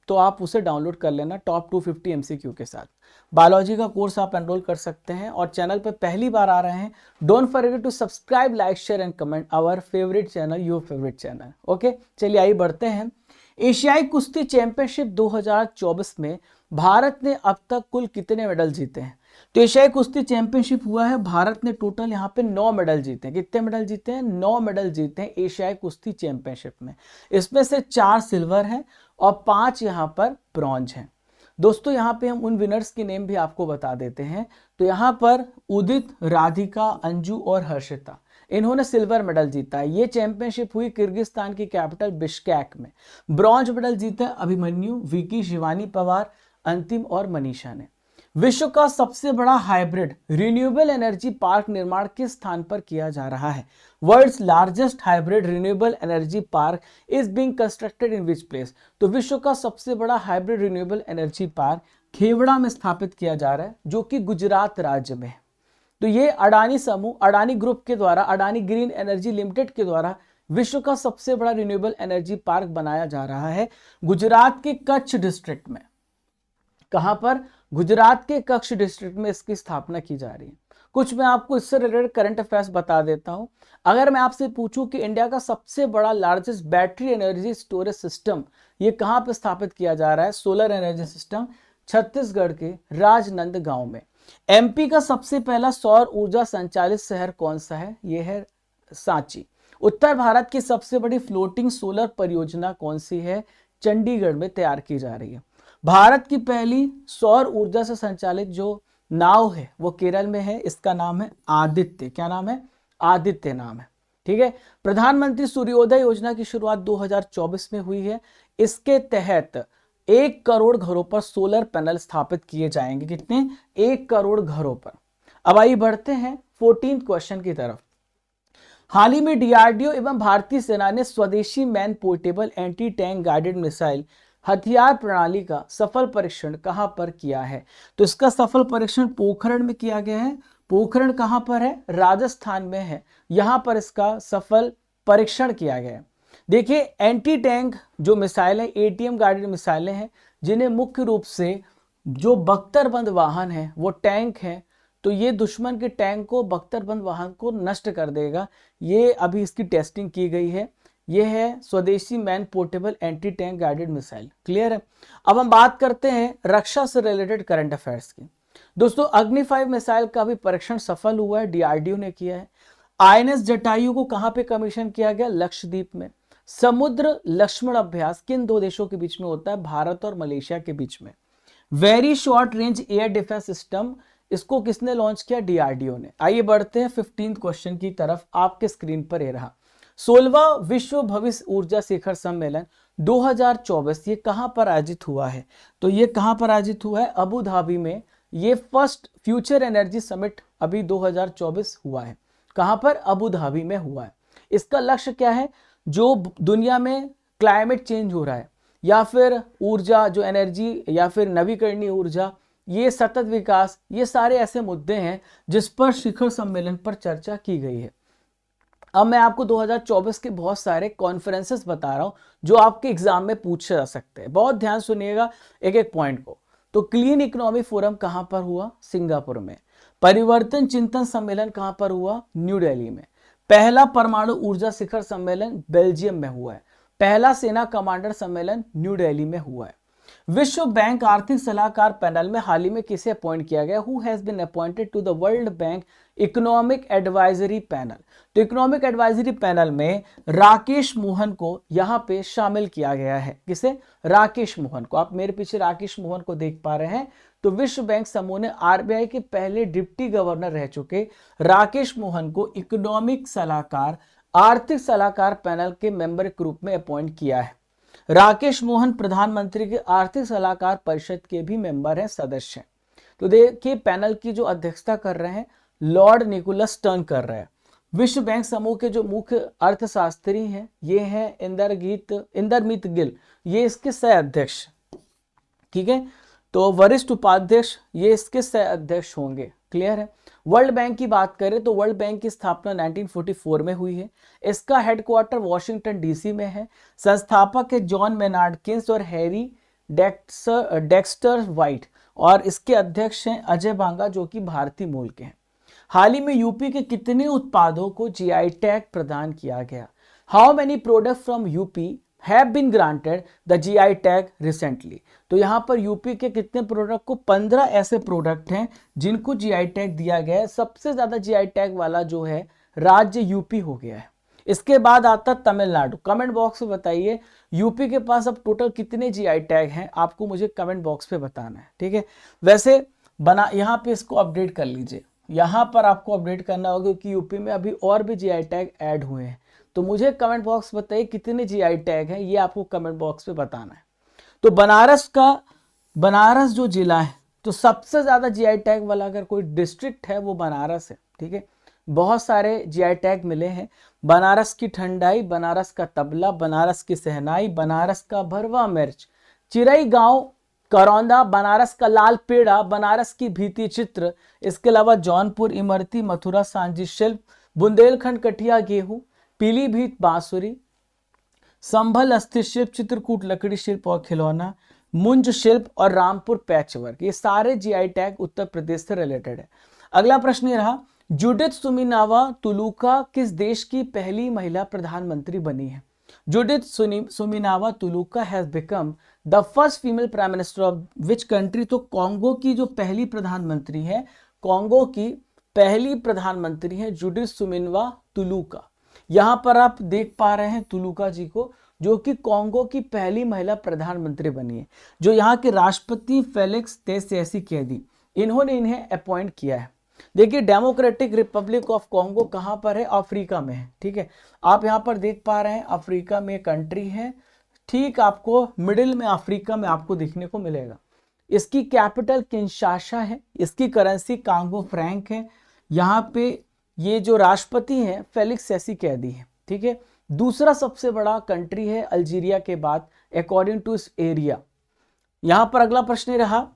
तो आप उसे डाउनलोड कर लेना टॉप 250 एमसीक्यू के साथ। बायोलॉजी का कोर्स आप एनरोल कर सकते हैं। और चैनल पर पहली बार आ रहे हैं, don't forget to subscribe, like, share and comment our favourite channel, your favourite channel. Okay चलिए आइए बढ़ते हैं। एशियाई कुश्ती चैंपियनशिप 2024 में भारत ने अब तक कुल कितने मेडल जीते हैं? तो एशियाई कुश्ती चैंपियनशिप हुआ है, भारत ने टोटल यहाँ पे 9 मेडल जीते हैं। कितने मेडल जीते हैं? 9 मेडल जीते हैं एशियाई कुश्ती चैंपियनशिप में। इसमें से 4 सिल्वर हैं और 5 यहाँ पर ब्रॉन्ज हैं। दोस्तों यहाँ पे हम उन विनर्स के नेम भी आपको बता देते हैं। तो यहाँ पर उदित, राधिका, अंजू और हर्षिता, इन्होंने सिल्वर मेडल जीता है। ये चैंपियनशिप हुई किर्गिस्तान की कैपिटल बिश्केक में। ब्रॉन्ज मेडल जीता अभिमन्यु, विकी, शिवानी पवार, अंतिम और मनीषा ने। विश्व का सबसे बड़ा हाइब्रिड रिन्यूएबल एनर्जी पार्क निर्माण किस स्थान पर किया जा रहा है? World's largest hybrid renewable energy park is being constructed in which place? तो विश्व का सबसे बड़ा hybrid renewable energy park Khavda में स्थापित किया जा रहा है, जो कि गुजरात राज्य में है। तो ये अडानी समूह, अडानी ग्रुप के द्वारा, अडानी ग्रीन एनर्जी लिमिटेड के द्वारा विश्व का सबसे बड़ा रिन्यूएबल एनर्जी पार्क बनाया जा रहा है गुजरात के कच्छ डिस्ट्रिक्ट में। कहां पर? गुजरात के कच्छ डिस्ट्रिक्ट में इसकी स्थापना की जा रही है। कुछ मैं आपको इससे रिलेटेड करंट अफेयर्स बता देता हूं। अगर मैं आपसे पूछूं कि इंडिया का सबसे बड़ा largest battery energy storage system ये कहां पर स्थापित किया जा रहा है? सोलर एनर्जी सिस्टम छत्तीसगढ़ के राजनांदगांव में। एमपी का सबसे पहला सौर ऊर्जा संचालित शहर कौन सा है? यह है सांची। उत्तर भारत की सबसे बड़ी फ्लोटिंग सोलर परियोजना कौन सी है? चंडीगढ़ में तैयार की जा रही है। भारत की पहली सौर ऊर्जा से संचालित जो नाव है वो केरल में है, इसका नाम है आदित्य। क्या नाम है? आदित्य नाम है, ठीक है। प्रधानमंत्री सूर्योदय योजना की शुरुआत 2024 में हुई है। इसके तहत 1 करोड़ घरों पर सोलर पैनल स्थापित किए जाएंगे। कितने? 1 करोड़ घरों पर। अब आइए बढ़ते हैं 14th क्वेश्चन की तरफ। हाल ही में डीआरडीओ एवं भारतीय सेना ने स्वदेशी man portable anti tank guided missile हथियार प्रणाली का सफल परीक्षण कहां पर किया है? तो इसका सफल परीक्षण पोखरण में किया गया है। पोखरण कहां पर है? राजस्थान में है। यहां पर इसका सफल परीक्षण किया गया है। देखिए, एंटी टैंक जो मिसाइल है, एटीएम गाइडेड मिसाइलें हैं, जिन्हें मुख्य रूप से जो बख्तरबंद वाहन है, वो टैंक है, तो ये दुश्मन के टैंक को, बख्तरबंद वाहन को नष्ट कर देगा। ये अभी इसकी टेस्टिंग की गई है। ये है स्वदेशी man portable anti tank guided missile. Clear है? अब हम बात करते हैं रक्षा से रिलेटेड करंट अफेयर्स की। दोस्तों, अग्नि 5 मिसाइल का भी परीक्षण सफल हुआ है, डीआरडीओ ने किया है। आईएनएस जटायु को कहां पे कमीशन किया गया? लक्षद्वीप में। समुद्र लक्ष्मण अभ्यास किन 2 देशों के बीच में होता है? भारत और मलेशिया के बीच में। Very short range air defence system, इसको किसने लॉन्च किया? डीआरडीओ ने। आइए बढ़ते हैं 15th क्वेश्चन की तरफ। आपके स्क्रीन पर ये रहा 16वां विश्व भविष्य ऊर्जा शिखर सम्मेलन 2024, ये कहां पर आयोजित हुआ है? तो ये कहां पर आयोजित हुआ है? अबू धाबी में। ये फर्स्ट फ्यूचर एनर्जी समिट अभी 2024 हुआ है। कहां पर? अबू धाबी में हुआ है। इसका लक्ष्य क्या है? जो दुनिया में क्लाइमेट चेंज हो रहा है, या फिर ऊर्जा जो एनर्जी, या फिर नवीकरणीय ऊर्जा, ये सतत विकास, ये सारे ऐसे मुद्दे हैं जिस पर शिखर सम्मेलन पर चर्चा की गई है। अब मैं आपको 2024 के बहुत सारे कॉन्फ्रेंसेस बता रहा हूं जो आपके एग्जाम में पूछे जा सकते हैं। बहुत ध्यान सुनिएगा एक एक पॉइंट को। तो क्लीन इकोनॉमी फोरम कहां पर हुआ? सिंगापुर में। परिवर्तन चिंतन सम्मेलन कहां पर हुआ? न्यू दिल्ली में। पहला परमाणु ऊर्जा शिखर सम्मेलन बेल्जियम में हुआ है। पहला सेना कमांडर सम्मेलन न्यू दिल्ली में हुआ है। विश्व बैंक आर्थिक सलाहकार पैनल में हाल ही में किसे अपॉइंट किया गया? Who has been appointed to the World Bank economic advisory panel. तो इकोनॉमिक एडवाइजरी पैनल में राकेश मोहन को यहां पे शामिल किया गया है। किसे? राकेश मोहन को। आप मेरे पीछे राकेश मोहन को देख पा रहे हैं। तो विश्व बैंक समूह ने आरबीआई के पहले डिप्टी गवर्नर रह चुके राकेश मोहन को इकोनॉमिक सलाहकार, आर्थिक सलाहकार पैनल के मेंबर के रूप में अपॉइंट किया है। राकेश मोहन प्रधानमंत्री के आर्थिक सलाहकार परिषद के भी मेंबर हैं, सदस्य हैं। तो देखिए, पैनल की जो अध्यक्षता कर रहे हैं लॉर्ड निकोलस स्टर्न कर रहे हैं। विश्व बैंक समूह के जो मुख्य अर्थशास्त्री हैं ये हैं इंदरमीत गिल, ये इसके सह अध्यक्ष। ठीक है, तो वरिष्ठ उपाध्यक्ष ये इसके सह अध्यक्ष होंगे। क्लियर है? वर्ल्ड बैंक की बात करें तो वर्ल्ड बैंक की स्थापना 1944 में हुई है। इसका हेडक्वार्टर वॉशिंगटन डीसी में है। संस्थापक है जॉन मेनार्ड किन्स और हैरी डेक्स्टर वाइट, और इसके अध्यक्ष हैं अजय बांगा जो कि भारतीय मूल के हैं। हाल ही में यूपी के कितने उत्पादों को जीआई टैग प्रदान किया गया? How many product from UP have been granted the GI tag recently. तो यहां पर यूपी के कितने प्रोडक्ट को? 15 ऐसे प्रोडक्ट हैं जिनको जीआई टैग दिया गया है। सबसे ज्यादा जीआई टैग वाला जो है राज्य यूपी हो गया है। इसके बाद आता तमिलनाडु। कमेंट बॉक्स में बताइए यूपी के पास अब टोटल कितने जीआई टैग हैं, आपको मुझे कमेंट बॉक्स पे बताना है। ठीक है, वैसे यहां पे इसको अपडेट कर लीजिए। यहां पर आपको अपडेट करना होगा क्योंकि यूपी में अभी और भी जीआई टैग ऐड हुए हैं। तो मुझे कमेंट बॉक्स बताइए कितने जीआई टैग हैं, ये आपको कमेंट बॉक्स पे बताना है। तो बनारस जो जिला है, तो सबसे ज्यादा जीआई टैग वाला अगर कोई डिस्ट्रिक्ट है वो बनारस है। ठीक है, बहुत सारे जीआई टैग मिले हैं। बनारस की ठंडाई, बनारस का तबला, बनारस की सहनाई, बनारस का भरवा मिर्च, चिरई गांव करौंदा, बनारस का लाल पेड़ा, बनारस की भित्ति चित्र, इसके अलावा जौनपुर इमरती, मथुरा सांची शिल्प, बुंदेलखंड कठिया गेहूं, पीलीभीत बांसुरी, संभल अस्थि शिल्प, चित्रकूट लकड़ी शिल्प और खिलौना, मुंज शिल्प और रामपुर पैचवर्क, ये सारे जीआई टैग उत्तर प्रदेश से रिलेटेड है। अगला प्रश्न ये रहा, जुडिथ सुमिनावा तुलुका किस देश की पहली महिला प्रधानमंत्री बनी है? Judith Suminwa Tuluka has become the first female prime minister of which country. तो कॉन्गो की जो पहली प्रधानमंत्री है, कॉन्गो की पहली प्रधानमंत्री है जुडिथ सुमिनावा तुलुका। यहां पर आप देख पा रहे हैं तुलुका जी को, जो कि कॉन्गो की पहली महिला प्रधानमंत्री बनी है। जो यहाँ के राष्ट्रपति फेलिक्स त्शेसिकेदी, इन्होंने इन्हें अपॉइंट किया है। देखिए, डेमोक्रेटिक रिपब्लिक ऑफ कॉन्गो कहां पर है? अफ्रीका में है। ठीक है, आप यहां पर देख पा रहे हैं अफ्रीका में कंट्री है। ठीक आपको मिडिल में अफ्रीका में आपको देखने को मिलेगा। इसकी कैपिटल किंशासा है, इसकी करेंसी कांगो फ्रैंक है। यहाँ पे ये जो राष्ट्रपति हैं फेलिक्स सेसिकेदी है, ठीक है। दूसरा सबसे बड़ा कंट्री है अल्जीरिया के बाद अकॉर्डिंग टू इस एरिया। यहाँ पर अगला प्रश्न रहा,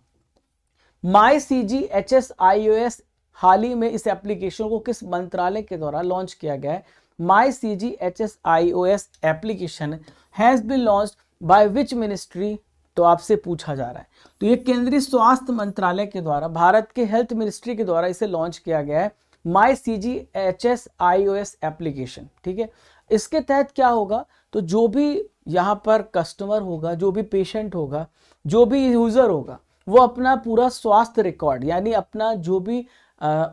MyCGHS-iOS हाल ही में इस एप्लीकेशन को किस मंत्रालय के द्वारा लॉन्च किया गया है? MyCGHS-iOS application has been launched by which ministry? तो आपसे पूछा जा रहा है। तो ये केंद्रीय स्वास्थ्य मंत्रालय के द्वारा, भारत के हेल्थ मिनिस्ट्री के द्वारा इसे लॉन्च किया गया है, MyCGHS-iOS एप्लीकेशन, ठीक है। इसके तहत क्या होगा, तो जो भी यहाँ पर कस्टमर होगा, जो भी पेशेंट होगा, जो भी यूजर होगा, वो अपना पूरा स्वास्थ्य रिकॉर्ड, यानी अपना जो भी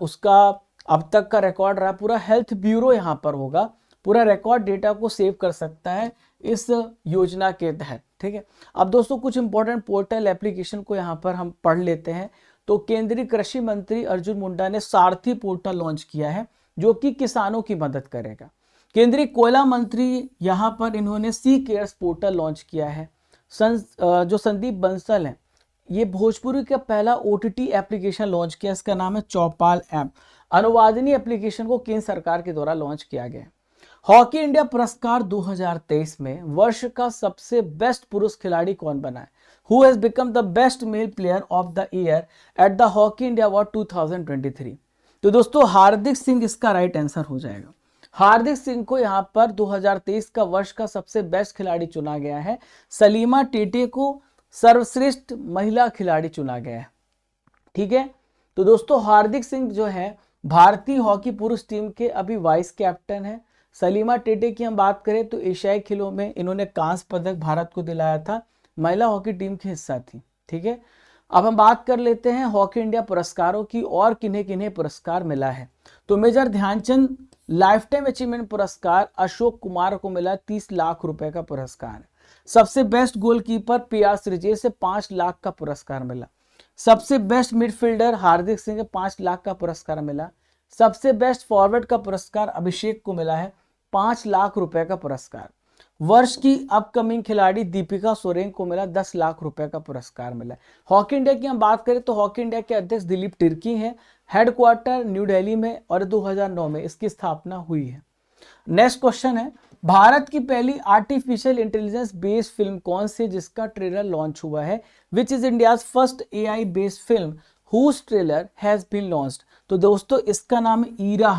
उसका अब तक का रिकॉर्ड रहा, पूरा हेल्थ ब्यूरो यहाँ पर होगा, पूरा रिकॉर्ड डेटा को सेव कर सकता है इस योजना के तहत, ठीक है। अब दोस्तों कुछ इंपॉर्टेंट पोर्टल एप्लीकेशन को यहाँ पर हम पढ़ लेते हैं। तो केंद्रीय कृषि मंत्री अर्जुन मुंडा ने सारथी पोर्टल लॉन्च किया है, जो कि किसानों की मदद करेगा। केंद्रीय कोयला मंत्री यहाँ पर इन्होंने सी केयर्स पोर्टल लॉन्च किया है। जो संदीप बंसल हैं, ये भोजपुरी का पहला OTT एप्लीकेशन लॉन्च किया, इसका नाम है चौपाल ऐप। अनुवादनी एप्लीकेशन को केंद्र सरकार के द्वारा लॉन्च किया गया। हॉकी इंडिया पुरस्कार 2023 में वर्ष का सबसे बेस्ट पुरुष खिलाड़ी कौन बना है? Who has become the best male player of the year at the hockey India award 2023? तो दोस्तों हार्दिक सिंह इसका राइट आंसर हो जाएगा। हार्दिक सिंह को यहाँ पर 2023 का वर्ष का सबसे बेस्ट खिलाड़ी चुना गया है। सलीमा टेटे को सर्वश्रेष्ठ महिला खिलाड़ी चुना गया है, ठीक है। तो दोस्तों हार्दिक सिंह जो है भारतीय हॉकी पुरुष टीम के अभी वाइस कैप्टन है। सलीमा टेटे की हम बात करें तो एशियाई खेलों में इन्होंने कांस्य पदक भारत को दिलाया था, महिला हॉकी टीम की हिस्सा थी, ठीक है। अब हम बात कर लेते हैं हॉकी इंडिया पुरस्कारों की और किन्हें किन्हें पुरस्कार मिला है। तो major Dhyan Chand lifetime achievement पुरस्कार अशोक कुमार को मिला, 30 लाख रुपए का पुरस्कार है। सबसे बेस्ट गोलकीपर PR श्रीजेश से 5 लाख का पुरस्कार मिला। सबसे बेस्ट मिडफील्डर हार्दिक सिंह 5 लाख का पुरस्कार मिला। सबसे बेस्ट फॉरवर्ड का पुरस्कार अभिषेक को मिला है, 5 लाख रुपए का पुरस्कार। वर्ष की अपकमिंग खिलाड़ी दीपिका सोरेन को मिला, 10 लाख रुपए का पुरस्कार मिला। हॉकी इंडिया की हम बात करें तो हॉकी इंडिया के अध्यक्ष दिलीप तिर्की हैं, हेडक्वार्टर न्यू दिल्ली में, और 2009 में इसकी स्थापना हुई है। नेक्स्ट क्वेश्चन है, भारत की पहली आर्टिफिशियल इंटेलिजेंस बेस्ड फिल्म कौन सी जिसका ट्रेलर लॉन्च हुआ है? Which is India's first AI based film whose trailer has been launched? तो दोस्तों इसका नाम है ईरा।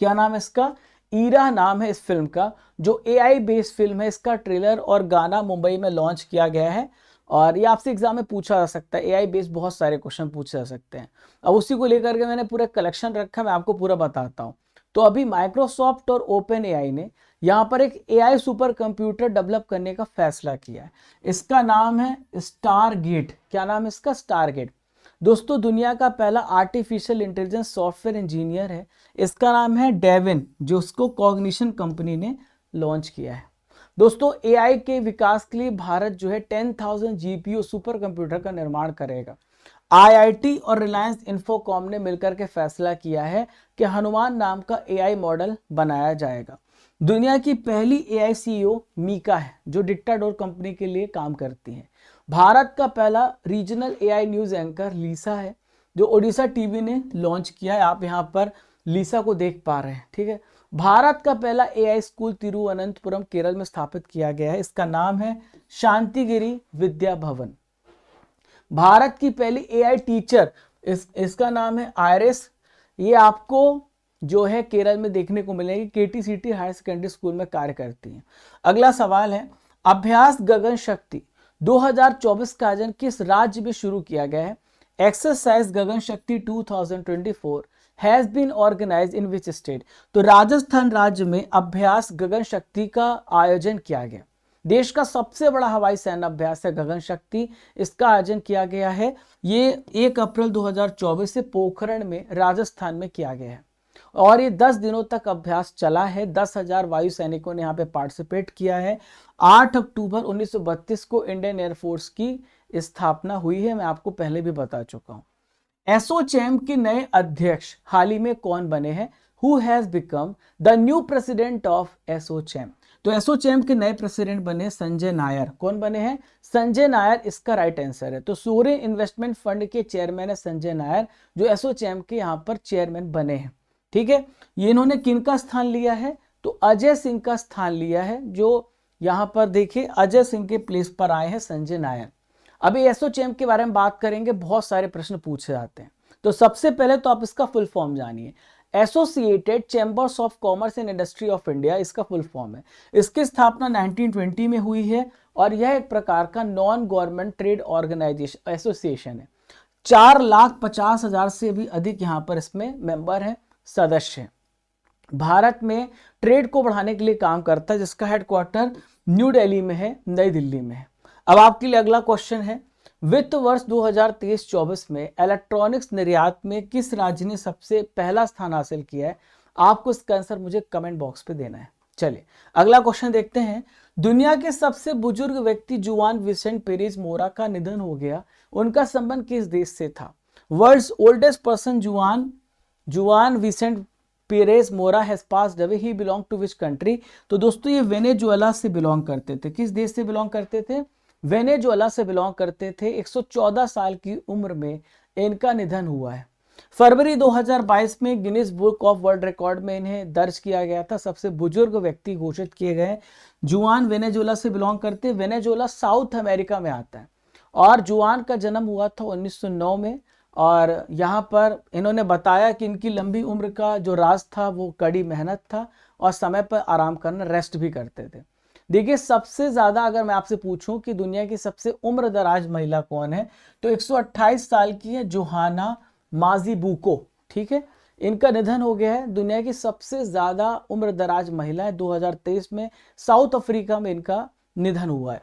क्या नाम है इसका? ईरा नाम है इस फिल्म का, जो AI बेस्ड फिल्म है। इसका ट्रेलर और गाना मुंबई में लॉन्च किया गया है, और ये आपसे एग्जाम में पूछा जा सकता है। AI बेस्ड बहुत सारे क्वेश्चन पूछे जा सकते हैं। अब उसी को लेकर के मैंने पूरा कलेक्शन रखा, मैं आपको पूरा बताता हूँ। तो अभी माइक्रोसॉफ्ट और OpenAI ने यहाँ पर एक AI सुपर कंप्यूटर डेवलप करने का फैसला किया है। इसका नाम है स्टारगेट। क्या नाम है इसका? स्टारगेट। दोस्तों दुनिया का पहला आर्टिफिशियल इंटेलिजेंस सॉफ्टवेयर इंजीनियर है, इसका नाम है डेविन, जो उसको कॉग्निशन कंपनी ने लॉन्च किया है। दोस्तों AI के विकास के लिए भारत जो है 10,000 GPU सुपर कंप्यूटर का निर्माण करेगा। IIT और रिलायंस इन्फोकॉम ने मिलकर के फैसला किया है कि हनुमान नाम का AI मॉडल बनाया जाएगा। दुनिया की पहली AI CEO मीका है, जो डिक्टाडोर कंपनी के लिए काम करती है। भारत का पहला रीजनल AI न्यूज एंकर लीसा है, जो ओडिशा टीवी ने लॉन्च किया है। आप यहाँ पर लीसा को देख पा रहे हैं, ठीक है। भारत का पहला AI स्कूल तिरुवनंतपुरम केरल में स्थापित किया गया है, इसका नाम है शांतिगिरी विद्या भवन। भारत की पहली AI टीचर, इसका नाम है आयरिस। ये आपको जो है केरल में देखने को मिलेगी, KTCT हायर सेकेंडरी स्कूल में कार्य करती हैं। अगला सवाल है, अभ्यास गगन शक्ति 2024 का आयोजन किस राज्य में शुरू किया गया है? Exercise Gagan Shakti 2024 has been organised in which state? तो राजस्थान राज्य में अभ्यास गगन शक्ति का आयोजन किया गया। देश का सबसे बड़ा हवाई सैन्य अभ्यास है गगन शक्ति, इसका आयोजन किया गया है। ये 1 अप्रैल 2024 से पोखरण में राजस्थान में किया गया है, और ये 10 दिनों तक अभ्यास चला है। 10,000 वायु सैनिकों ने यहाँ पे पार्टिसिपेट किया है। 8 अक्टूबर 1932 को इंडियन एयरफोर्स की स्थापना हुई है, मैं आपको पहले भी बता चुका हूँ। एसोचैम के नए अध्यक्ष हाल ही में कौन बने हैं? Who has become the new president of ASSOCHAM. तो एसोचैम के नए प्रेसिडेंट बने संजय नायर। कौन बने हैं? संजय नायर इसका राइट आंसर है। तो सूर्य इन्वेस्टमेंट फंड के चेयरमैन है संजय नायर, जो एसोचैम के यहाँ पर चेयरमैन बने हैं। ठीक है, ये इन्होंने किनका स्थान लिया है? तो अजय सिंह का स्थान लिया है, जो यहाँ पर देखिए अजय सिंह के प्लेस पर आए हैं संजय नायर। अभी एसोचैम के बारे में बात करेंगे, बहुत सारे प्रश्न पूछे जाते हैं। तो सबसे पहले तो आप इसका फुल फॉर्म जानिए। Associated chambers of commerce and industry of India इसका फुल फॉर्म है। इसकी स्थापना 1920 में हुई है और यह एक प्रकार का non government trade organisation association है। 4,50,000 से भी अधिक यहाँ पर इसमें मेंबर हैं, सदस्य हैं। भारत में ट्रेड को बढ़ाने के लिए काम करता है, जिसका हेडक्वार्टर न्यू दिल्ली में है, नई दिल्ली में है। अब आपके लिए अगला क्वेश्चन है, वित्त वर्ष 2023-24 में इलेक्ट्रॉनिक्स निर्यात में किस राज्य ने सबसे पहला स्थान हासिल किया है? आपको इसका आंसर मुझे कमेंट बॉक्स पे देना है। चलिए अगला क्वेश्चन देखते हैं। दुनिया के सबसे बुजुर्ग व्यक्ति जुआन विसेंट पेरेज मोरा का निधन हो गया, उनका संबंध किस देश से था? World's oldest person Juan Vicente Perez Mora has passed away, he belong to which country? तो दोस्तों ये वेनेजुएला से बिलोंग करते थे। किस देश से बिलोंग करते थे? वेनेजुएला से बिलोंग करते थे। 114 साल की उम्र में इनका निधन हुआ है। फरवरी 2022 में Guinness book of world record में इन्हें दर्ज किया गया था, सबसे बुजुर्ग व्यक्ति घोषित किए गए। जुआन वेनेजुएला से बिलोंग करते हैं। वेनेजुएला साउथ अमेरिका में आता है और जुआन का जन्म हुआ था 1909 में। और यहाँ पर इन्होंने बताया कि इनकी लंबी उम्र का जो राज था वो कड़ी मेहनत था और समय पर आराम करना, रेस्ट भी करते थे। देखिए सबसे ज्यादा अगर मैं आपसे पूछूं कि दुनिया की सबसे उम्र दराज महिला कौन है, तो 128 साल की है जोहाना माजीबुको। ठीक है, इनका निधन हो गया है। दुनिया की सबसे ज्यादा उम्र दराज महिला है। 2023 में साउथ अफ्रीका में इनका निधन हुआ है।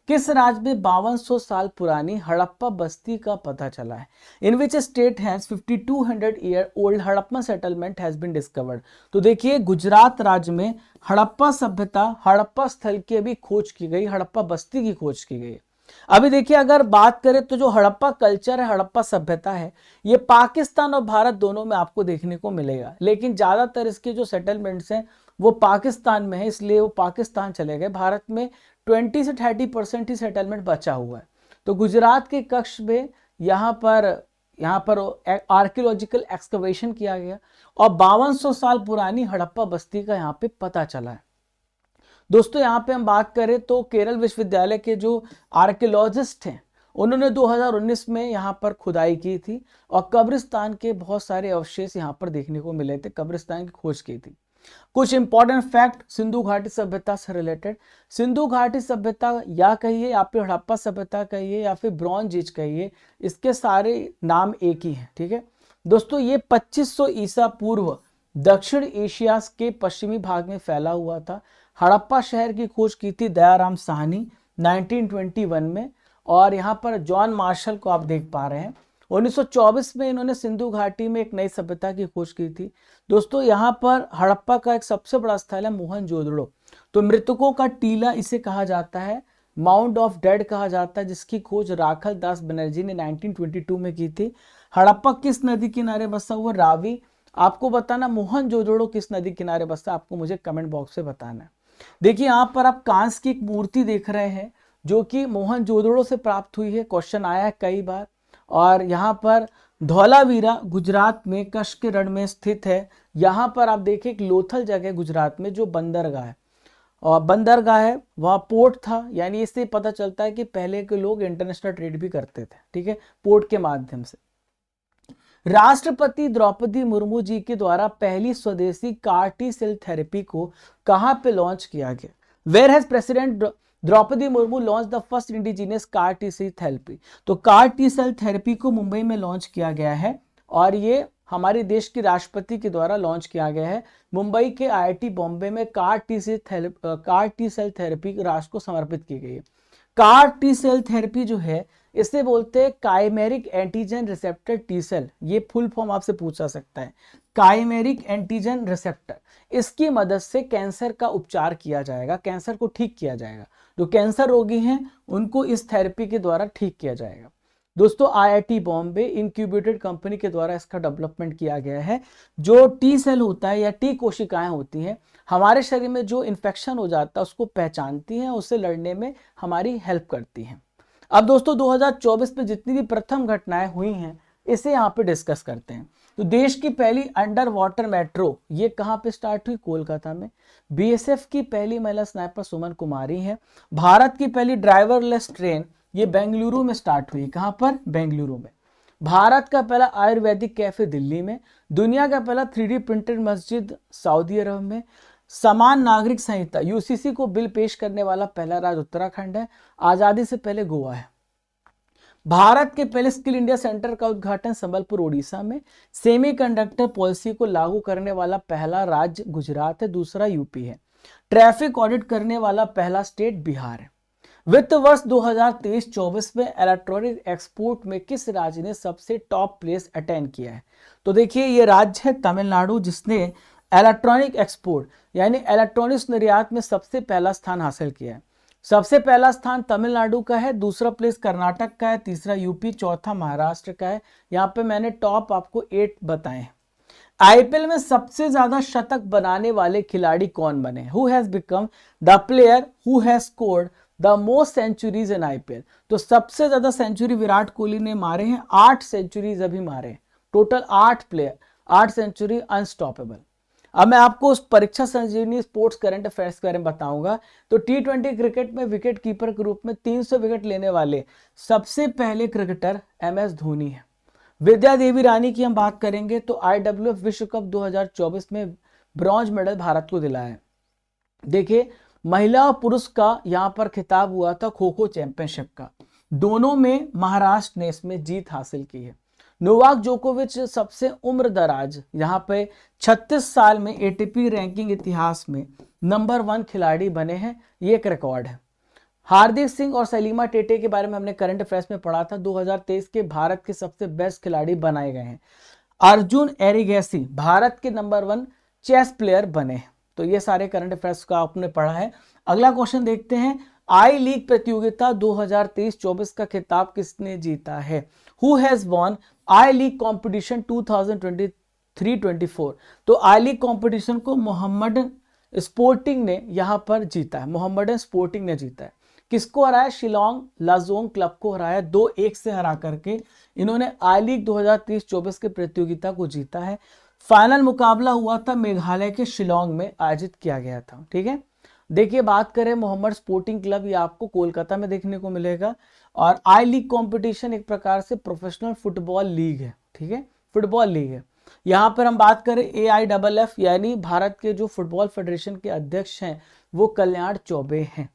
किस राज्य में 5200 साल पुरानी हड़प्पा बस्ती का पता चला है? In which state has 5200 year old Harappa settlement has been discovered? तो देखिए गुजरात राज्य में हड़प्पा सभ्यता, हड़प्पा स्थल की अभी खोज की गई, हड़प्पा बस्ती की खोज की गई। अभी देखिए अगर बात करें तो जो हड़प्पा कल्चर है, हड़प्पा सभ्यता है, ये पाकिस्तान और भारत दोनों में आपको देखने को मिलेगा, लेकिन ज्यादातर इसके जो सेटलमेंट्स हैं वो पाकिस्तान में है, इसलिए वो पाकिस्तान चले गए। भारत में 20 से 30% ही सेटलमेंट बचा हुआ है। तो गुजरात के कक्ष में यहाँ पर आर्कियोलॉजिकल एक्सकवेशन किया गया और 5200 साल पुरानी हड़प्पा बस्ती का यहाँ पे पता चला है। दोस्तों यहाँ पे हम बात करें तो केरल विश्वविद्यालय के जो आर्कियोलॉजिस्ट हैं उन्होंने 2019 में यहाँ पर खुदाई की थी और कब्रिस्तान के बहुत सारे अवशेष यहाँ पर देखने को मिले थे, कब्रिस्तान की खोज की थी। कुछ इंपॉर्टेंट फैक्ट सिंधु घाटी सभ्यता से रिलेटेड। सिंधु घाटी सभ्यता या कहिए या फिर हड़प्पा सभ्यता कहिए या फिर ब्रॉन्ज एज कहिए, इसके सारे नाम एक ही हैं। ठीक है दोस्तों, ये 2500 ईसा पूर्व दक्षिण एशिया के पश्चिमी भाग में फैला हुआ था। हड़प्पा शहर की खोज की थी दयाराम साहनी 1921 में और यहाँ पर जॉन मार्शल को आप देख पा रहे हैं। 1924 में इन्होंने सिंधु घाटी में एक नई सभ्यता की खोज की थी। दोस्तों यहाँ पर हड़प्पा का एक सबसे बड़ा स्थल है मोहनजोदड़ो। तो मृतकों का टीला इसे कहा जाता है, माउंट ऑफ डेड कहा जाता है, जिसकी खोज राखल दास बनर्जी ने 1922 में की थी। हड़प्पा किस नदी किनारे बसा हुआ? रावी। आपको बताना मोहनजोदड़ो किस नदी किनारे बसा, आपको मुझे कमेंट बॉक्स में बताना है। देखिए यहाँ पर आप कांस की एक मूर्ति देख रहे हैं जो कि मोहनजोदड़ो से प्राप्त हुई है, क्वेश्चन आया है कई बार। और यहाँ पर धौलावीरा गुजरात में कच्छ के रण में स्थित है। यहाँ पर आप देखिए एक लोथल जगह गुजरात में जो बंदरगाह है और बंदरगाह है, वहाँ पोर्ट था, यानी इससे पता चलता है कि पहले के लोग इंटरनेशनल ट्रेड भी करते थे। ठीक है, पोर्ट के माध्यम से। राष्ट्रपति द्रौपदी मुर्मू जी के द्वारा पहली स्वदेशी कार टी सेल थेरेपी को कहाँ पे लॉन्च किया गया? Where has president Droupadi Murmu launch the first indigenous CAR T cell therapy? तो कार टी सेल थेरेपी को मुंबई में लॉन्च किया गया है और ये हमारे देश के राष्ट्रपति के द्वारा लॉन्च किया गया है। मुंबई के IIT बॉम्बे में कार टी सेल थेरेपी राष्ट्र को समर्पित की गई है। कार टी सेल थेरेपी जो है इसे बोलते हैं chimeric antigen receptor T cell. ये फुल फॉर्म आपसे पूछा सकता है, काइमेरिक एंटीजन रिसेप्टर। इसकी मदद से कैंसर का उपचार किया जाएगा, कैंसर को ठीक किया जाएगा। जो कैंसर रोगी हैं उनको इस थेरेपी के द्वारा ठीक किया जाएगा। दोस्तों आईआईटी बॉम्बे इंक्यूबेटेड कंपनी के द्वारा इसका डेवलपमेंट किया गया है। जो टी सेल होता है या टी कोशिकाएं होती हैं, हमारे शरीर में जो इन्फेक्शन हो जाता है उसको पहचानती हैं, उससे लड़ने में हमारी हेल्प करती हैं। अब दोस्तों 2024 में जितनी भी प्रथम घटनाएं हुई हैं इसे यहाँ पे डिस्कस करते हैं। तो देश की पहली अंडर वाटर मेट्रो ये कहाँ पे स्टार्ट हुई? कोलकाता में। बीएसएफ की पहली महिला स्नाइपर सुमन कुमारी है। भारत की पहली ड्राइवरलेस ट्रेन ये बेंगलुरु में स्टार्ट हुई। कहाँ पर? बेंगलुरु में। भारत का पहला आयुर्वेदिक कैफे दिल्ली में। दुनिया का पहला 3D प्रिंटेड मस्जिद सऊदी अरब में। समान नागरिक संहिता यूसीसी को बिल पेश करने वाला पहला राज्य उत्तराखंड है। आजादी से पहले गोवा है। भारत के पहले स्किल इंडिया सेंटर का उद्घाटन संबलपुर ओडिशा में। सेमीकंडक्टर पॉलिसी को लागू करने वाला पहला राज्य गुजरात है, दूसरा यूपी है। ट्रैफिक ऑडिट करने वाला पहला स्टेट बिहार है। वित्त वर्ष 2023-24 में इलेक्ट्रॉनिक एक्सपोर्ट में किस राज्य ने सबसे टॉप प्लेस अटेन किया है? तो देखिए ये राज्य है तमिलनाडु, जिसने इलेक्ट्रॉनिक एक्सपोर्ट यानी इलेक्ट्रॉनिक्स निर्यात में सबसे पहला स्थान हासिल किया है। सबसे पहला स्थान तमिलनाडु का है, दूसरा प्लेस कर्नाटक का है, तीसरा यूपी, चौथा महाराष्ट्र का है। यहाँ पे मैंने टॉप आपको 8 बताए हैं। आईपीएल में सबसे ज्यादा शतक बनाने वाले खिलाड़ी कौन बने? Who has become the player who has scored the most centuries in IPL? तो सबसे ज्यादा सेंचुरी विराट कोहली ने मारे हैं, 8 सेंचुरीज अभी मारे हैं। Total 8 player, 8 century, unstoppable. अब मैं आपको उस परीक्षा संजीवनी स्पोर्ट्स करंट अफेयर्स के बारे में बताऊंगा। तो टी20 क्रिकेट में विकेट कीपर के रूप में 300 विकेट लेने वाले सबसे पहले क्रिकेटर MS धोनी है। विद्या देवी रानी की हम बात करेंगे तो IWF विश्व कप 2024 में ब्रॉन्ज मेडल भारत को दिलाया है। देखिए महिला और पुरुष का यहाँ पर खिताब हुआ था खो खो चैंपियनशिप का, दोनों में महाराष्ट्र ने इसमें जीत हासिल की है। नोवाक जोकोविच सबसे उम्र दराज यहाँ पे 36 साल में ATP रैंकिंग इतिहास में नंबर 1 खिलाड़ी बने हैं, ये एक रिकॉर्ड है। हार्दिक सिंह और सलीमा टेटे के बारे में हमने करंट अफेयर्स में पढ़ा था, 2023 के भारत के सबसे बेस्ट खिलाड़ी बनाए गए हैं। अर्जुन एरिगैसी भारत के नंबर 1 चेस प्लेयर बने हैं। तो ये सारे करंट अफेयर्स का आपने पढ़ा है। अगला क्वेश्चन देखते हैं, आई लीग प्रतियोगिता 2023-24 का खिताब किसने जीता है? Who has won I league competition 2023-24? तो आई लीग कॉम्पिटिशन को मोहम्मडन स्पोर्टिंग ने यहाँ पर जीता है। मोहम्मडन स्पोर्टिंग ने जीता है। किसको हराया? शिलोंग लाजोंग क्लब को हराया 2-1 से हरा करके इन्होंने आई लीग 2023-24 के प्रतियोगिता को जीता है। फाइनल मुकाबला हुआ था मेघालय के शिलोंग में आयोजित किया गया था। ठीक है, देखिए बात करें मोहम्मद स्पोर्टिंग क्लब, ये आपको कोलकाता में देखने को मिलेगा। और आई लीग कंपटीशन एक प्रकार से प्रोफेशनल फुटबॉल लीग है। ठीक है, फुटबॉल लीग है। यहाँ पर हम बात करें AIFF यानी भारत के जो फुटबॉल फेडरेशन के अध्यक्ष हैं वो कल्याण चौबे हैं।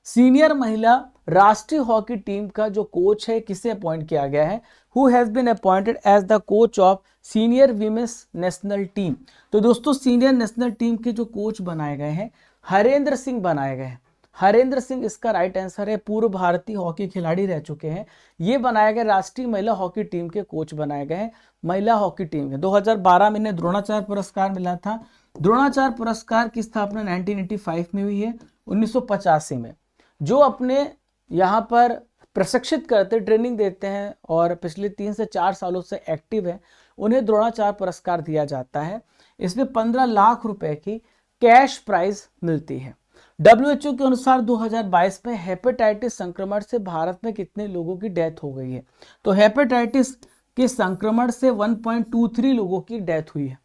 सीनियर महिला राष्ट्रीय हॉकी टीम का जो कोच है किसे अपॉइंट किया गया है? Who has been appointed as the coach of senior women's national team? तो दोस्तों सीनियर नेशनल टीम के जो कोच बनाए गए हैं हरेंद्र सिंह बनाए गए हैं। हरेंद्र सिंह इसका राइट आंसर है। पूर्व भारतीय हॉकी खिलाड़ी रह चुके हैं। ये बनाए गए राष्ट्रीय महिला हॉकी टीम के कोच बनाए गए हैं। महिला हॉकी टीम है। 2012 में इन्हें द्रोणाचार्य पुरस्कार मिला था। द्रोणाचार्य पुरस्कार की स्थापना 1985 में हुई है। 1985 में जो अपने यहाँ पर प्रशिक्षित करते, ट्रेनिंग देते हैं और पिछले 3 से 4 सालों से एक्टिव है, उन्हें द्रोणाचार्य पुरस्कार दिया जाता है। इसमें 15 लाख रुपए की कैश प्राइज मिलती है। WHO के अनुसार 2022 में हेपेटाइटिस संक्रमण से भारत में कितने लोगों की डेथ हो गई है? तो हेपेटाइटिस के संक्रमण से 1.23 लोगों की डेथ हुई है।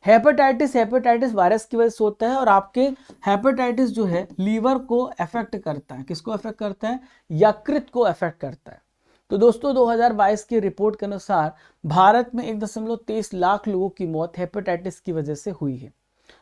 हेपेटाइटिस वायरस की वजह से होता है और आपके हेपेटाइटिस जो है लीवर को अफेक्ट करता है। किसको अफेक्ट करता है? यकृत को अफेक्ट करता है। तो दोस्तों 2022 की रिपोर्ट के अनुसार भारत में 1.23 लाख लोगों की मौत हेपेटाइटिस की वजह से हुई है।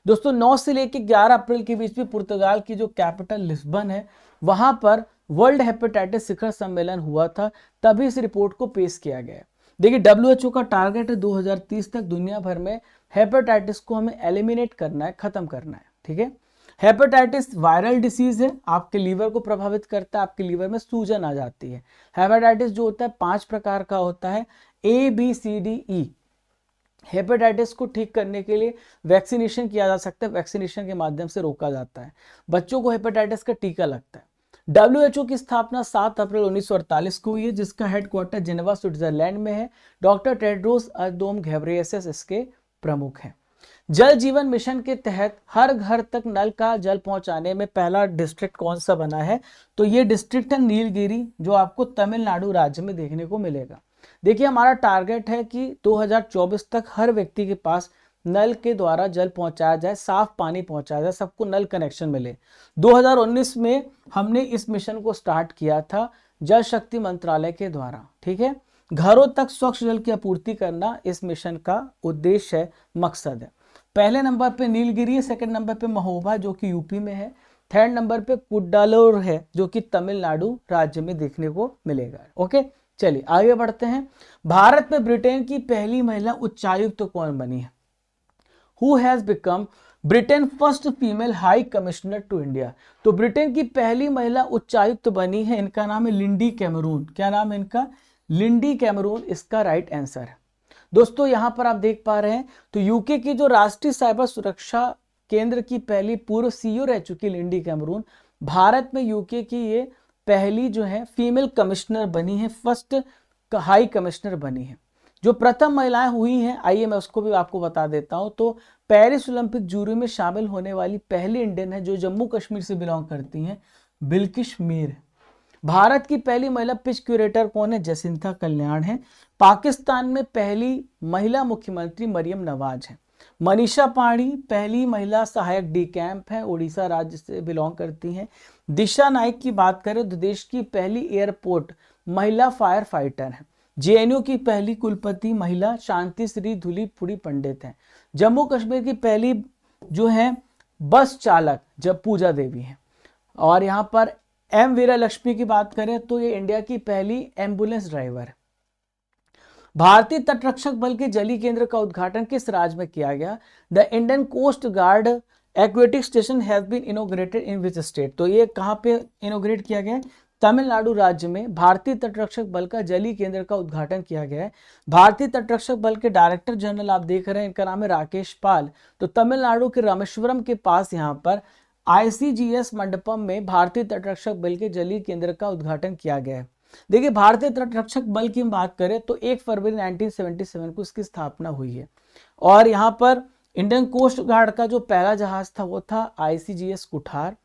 दोस्तों 9 से लेकर 11 अप्रैल के बीच में पुर्तगाल की जो कैपिटल लिस्बन है वहां पर वर्ल्ड हेपेटाइटिस शिखर सम्मेलन हुआ था, तभी इस रिपोर्ट को पेश किया गया। देखिए WHO का टारगेट है 2030 तक दुनिया भर में हेपेटाइटिस को हमें एलिमिनेट करना है, खत्म करना है। ठीक है, हेपेटाइटिस वायरल डिसीज है, आपके लीवर को प्रभावित करता है, आपके लीवर में सूजन आ जाती है। हेपेटाइटिस जो होता है 5 प्रकार का होता है, ABCDE। हेपेटाइटिस को ठीक करने के लिए वैक्सीनेशन किया जा सकता है, वैक्सीनेशन के माध्यम से रोका जाता है। बच्चों को हेपेटाइटिस का टीका लगता है। WHO की स्थापना 7 अप्रैल 1948 को हुई है, जिसका हेडक्वार्टर जेनेवा स्विट्जरलैंड में है। डॉक्टर टेड्रोस अधनोम घेब्रेयेसस इसके प्रमुख हैं। जल जीवन मिशन के तहत हर घर तक नल का जल पहुंचाने में पहला डिस्ट्रिक्ट कौन सा बना है? तो ये डिस्ट्रिक्ट है नीलगिरी, जो आपको तमिलनाडु राज्य में देखने को मिलेगा। देखिए, हमारा टारगेट है कि 2024 तक हर व्यक्ति के पास नल के द्वारा जल पहुंचाया जाए, साफ पानी पहुंचाया जाए, सबको नल कनेक्शन मिले। 2019 में हमने इस मिशन को स्टार्ट किया था जल शक्ति मंत्रालय के द्वारा। ठीक है, घरों तक स्वच्छ जल की आपूर्ति करना इस मिशन का उद्देश्य है, मकसद है। पहले नंबर पे नीलगिरी है, सेकंड नंबर पे महोबा जो कि यूपी में है, थर्ड नंबर पे कुड्डालोर है जो कि तमिलनाडु राज्य में देखने को मिलेगा। ओके, चलिए आगे बढ़ते हैं। भारत में ब्रिटेन की पहली महिला उच्चायुक्त तो कौन बनी है? Who has become Britain first female high commissioner to India? तो ब्रिटेन की पहली महिला उच्चायुक्त बनी है, इनका नाम है लिंडी कैमरून। क्या नाम है इनका? लिंडी कैमरून इसका राइट आंसर है। दोस्तों यहां पर आप देख पा रहे हैं, तो यूके की जो राष्ट्रीय साइबर सुरक्षा केंद्र की पहली पूर्व सीईओ रह चुकी लिंडी कैमरून, भारत में यूके की ये पहली जो है फीमेल कमिश्नर बनी है, फर्स्ट हाई कमिश्नर बनी है। जो प्रथम महिलाएं हुई हैं, आइए मैं उसको भी आपको बता देता हूं। तो पेरिस ओलंपिक जूरी में शामिल होने वाली पहली इंडियन है जो जम्मू कश्मीर से बिलोंग करती हैं, बिल्किश मीर। भारत की पहली महिला पिच क्यूरेटर कौन है? जसिंथा कल्याण है। पाकिस्तान में पहली महिला मुख्यमंत्री मरियम नवाज है। मनीषा पांडे पहली महिला सहायक डी कैंप है, उड़ीसा राज्य से बिलोंग करती हैं। दिशा नाइक की बात करें तो देश की पहली एयरपोर्ट महिला फायर फाइटर है। जेएनयू की पहली कुलपति महिला शांति श्री धुलीपुड़ी पंडित है। जम्मू कश्मीर की पहली जो है बस चालक जब पूजा देवी है। और यहाँ पर एम वीरा लक्ष्मी की बात करें तो ये इंडिया की पहली एम्बुलेंस ड्राइवर है। भारतीय तटरक्षक बल के जलीय केंद्र का उद्घाटन किस राज्य में किया गया? The Indian coast guard aquatic station has been inaugurated in which state? तो ये कहाँ पे इनॉग्रेट किया गया है? तमिलनाडु राज्य में भारतीय तटरक्षक बल का जलीय केंद्र का उद्घाटन किया गया है। भारतीय तटरक्षक बल के डायरेक्टर जनरल आप देख रहे हैं, इनका नाम है राकेश पाल। तो तमिलनाडु के रामेश्वरम के पास यहाँ पर ICGS मंडपम में भारतीय तटरक्षक बल के जलीय केंद्र का उद्घाटन किया गया है। देखिए, भारतीय तटरक्षक बल की बात करें तो 1 फरवरी 1977 को इसकी स्थापना हुई है। और यहाँ पर इंडियन कोस्ट गार्ड का जो पहला जहाज था वो था ICGS कुठार।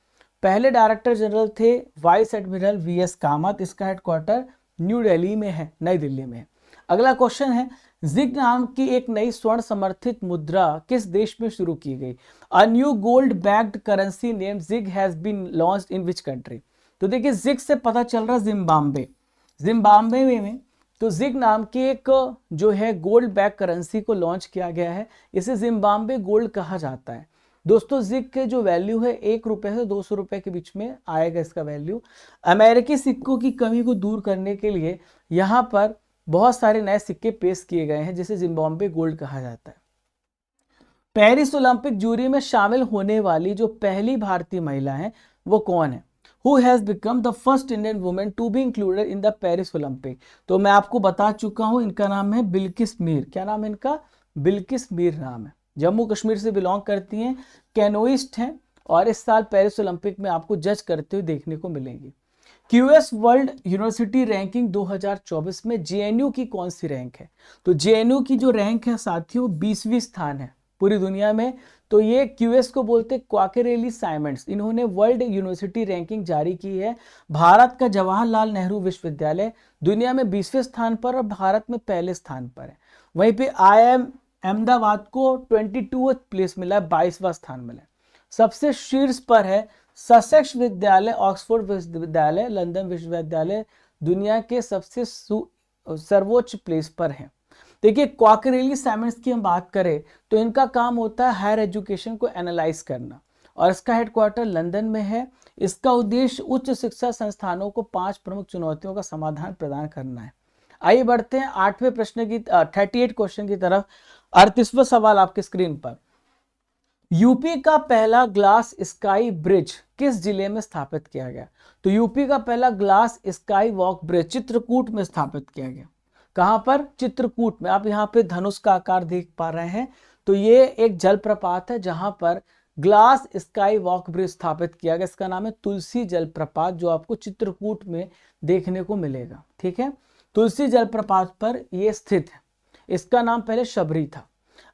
पहले डायरेक्टर जनरल थे वाइस एडमिरल VS कामत। इसका हेडक्वार्टर न्यू दिल्ली में है, नई दिल्ली में। अगला क्वेश्चन है, जिग नाम की एक नई स्वर्ण समर्थित मुद्रा किस देश में शुरू की गई? A new gold backed currency name ZiG has been launched in which country? तो देखिए, जिग से पता चल रहा जिम्बाब्वे में तो जिग नाम की एक जो है गोल्ड बैक करेंसी को लॉन्च किया गया है। इसे जिम्बाब्वे गोल्ड कहा जाता है। दोस्तों, जिग के जो वैल्यू है 1 रुपए से 200 रुपए के बीच में आएगा इसका वैल्यू। अमेरिकी सिक्कों की कमी को दूर करने के लिए यहाँ पर बहुत सारे नए सिक्के पेश किए गए हैं, जिसे जिम्बाब्वे गोल्ड कहा जाता है। पेरिस ओलंपिक जूरी में शामिल होने वाली जो पहली भारतीय महिला है वो कौन है? Who has become the first Indian woman to be included in the Paris Olympic? तो मैं आपको बता चुका हूं, इनका नाम है बिल्किस मीर। क्या नाम है इनका? बिल्किस मीर नाम है। जम्मू कश्मीर से बिलोंग करती हैं, कैनोइस्ट हैं और इस साल पेरिस ओलंपिक में आपको जज करते हुए देखने को मिलेंगी। QS वर्ल्ड यूनिवर्सिटी रैंकिंग 2024 में JNU की कौन सी रैंक है? तो JNU की जो रैंक है साथियों 20वीं स्थान है पूरी दुनिया में। तो ये QS को बोलते क्वाकेरेली साइमंड्स, इन्होंने वर्ल्ड यूनिवर्सिटी रैंकिंग जारी की है। भारत का जवाहरलाल नेहरू विश्वविद्यालय दुनिया में 20वें स्थान पर और भारत में पहले स्थान पर है। वहीं पे IIM अहमदाबाद को 22वां प्लेस मिला है, 22वां स्थान मिला है। सबसे शीर्ष पर है ससेक्स विश्वविद्यालय, ऑक्सफोर्ड विश्वविद्यालय, लंदन विश्वविद्यालय दुनिया के सबसे सर्वोच्च प्लेस पर है। देखिए, क्वाकेरेली साइमंड्स की हम बात करें तो इनका काम होता है हायर एजुकेशन को एनालाइज करना और इसका हेडक्वार्टर लंदन में है। इसका उद्देश्य उच्च शिक्षा संस्थानों को 5 प्रमुख चुनौतियों का समाधान प्रदान करना है। आइए बढ़ते हैं 8वें प्रश्न की 38 क्वेश्चन की तरफ। 38वां सवाल आपके स्क्रीन पर। यूपी का पहला ग्लास स्काई ब्रिज किस जिले में स्थापित किया गया? तो यूपी का पहला glass sky walk bridge Chitrakoot में स्थापित किया गया। कहां पर? चित्रकूट में। आप यहाँ पे धनुष का आकार देख पा रहे हैं। तो ये एक जलप्रपात है जहां पर ग्लास स्काई वॉक ब्रिज स्थापित किया गया। इसका नाम है तुलसी जलप्रपात, जो आपको चित्रकूट में देखने को मिलेगा। ठीक है, तुलसी जलप्रपात पर यह स्थित है। इसका नाम पहले शबरी था।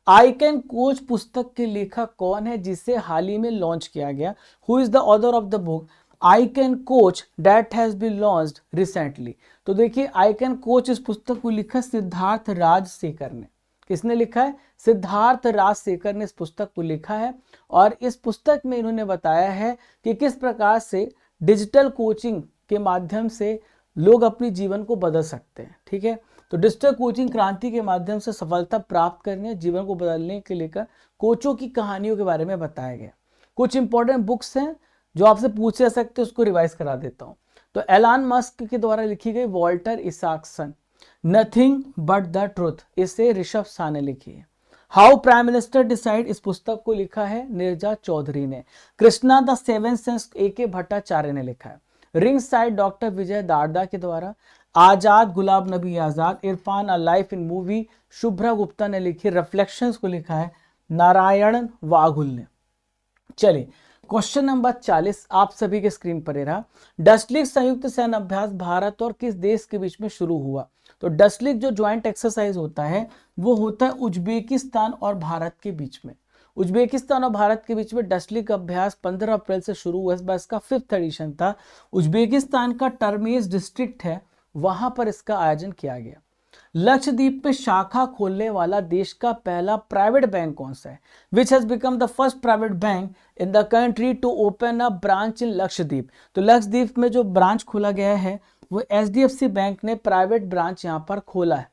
आई कैन कोच पुस्तक के लेखक कौन है, जिसे हाल ही में लॉन्च किया गया? Who is the author of the book I can coach that has been launched recently? तो देखिए, आई कैन कोच इस पुस्तक को लिखा सिद्धार्थ राजशेखर ने। किसने लिखा है? सिद्धार्थ राजशेखर ने इस पुस्तक को लिखा है। और इस पुस्तक में इन्होंने बताया है कि किस प्रकार से डिजिटल कोचिंग के माध्यम से लोग अपने जीवन को बदल सकते हैं। ठीक है, तो डिजिटल कोचिंग क्रांति के माध्यम से सफलता प्राप्त करने, जीवन को बदलने के लेकर कोचों की कहानियों के बारे में बताया गया। कुछ इंपॉर्टेंट बुक्स हैं जो आपसे पूछे जा सकते हैं, उसको रिवाइज करा देता हूं। तो एलन मस्क के द्वारा लिखी गई Walter Isaacson nothing but the truth, इसे ऋषभ शाह ने लिखी है। हाउ प्राइम मिनिस्टर डिसाइड, इस पुस्तक को लिखा है नीरजा चौधरी ने। Krishna the seven sense AK Bhattacharya ने लिखा है। Ring side doctor Vijay Darda के द्वारा। आजाद गुलाब Nabi Azad, Irfan a life in movie Shubhra Gupta ने लिखी। रिफ्लेक्शंस को लिखा है नारायण वाघुल ने। चलिए, क्वेश्चन नंबर 40 आप सभी के स्क्रीन पर रहा। डस्टलिक संयुक्त सैन्य अभ्यास भारत और किस देश के बीच में शुरू हुआ? तो डस्टलिक जो ज्वाइंट एक्सरसाइज होता है वो होता है उज्बेकिस्तान और भारत के बीच में। उज्बेकिस्तान और भारत के बीच में डस्टलिक अभ्यास 15 अप्रैल से शुरू हुआ। इस बार इसका 5th एडिशन था। उज्बेकिस्तान का टर्मेज डिस्ट्रिक्ट है, वहां पर इसका आयोजन किया गया। लक्षद्वीप पे शाखा खोलने वाला देश का पहला प्राइवेट बैंक कौन सा है? Which has become the first private bank in the country to open a branch in Lakshadweep? तो लक्षद्वीप में जो ब्रांच खोला गया है वो HDFC बैंक ने प्राइवेट ब्रांच यहाँ पर खोला है।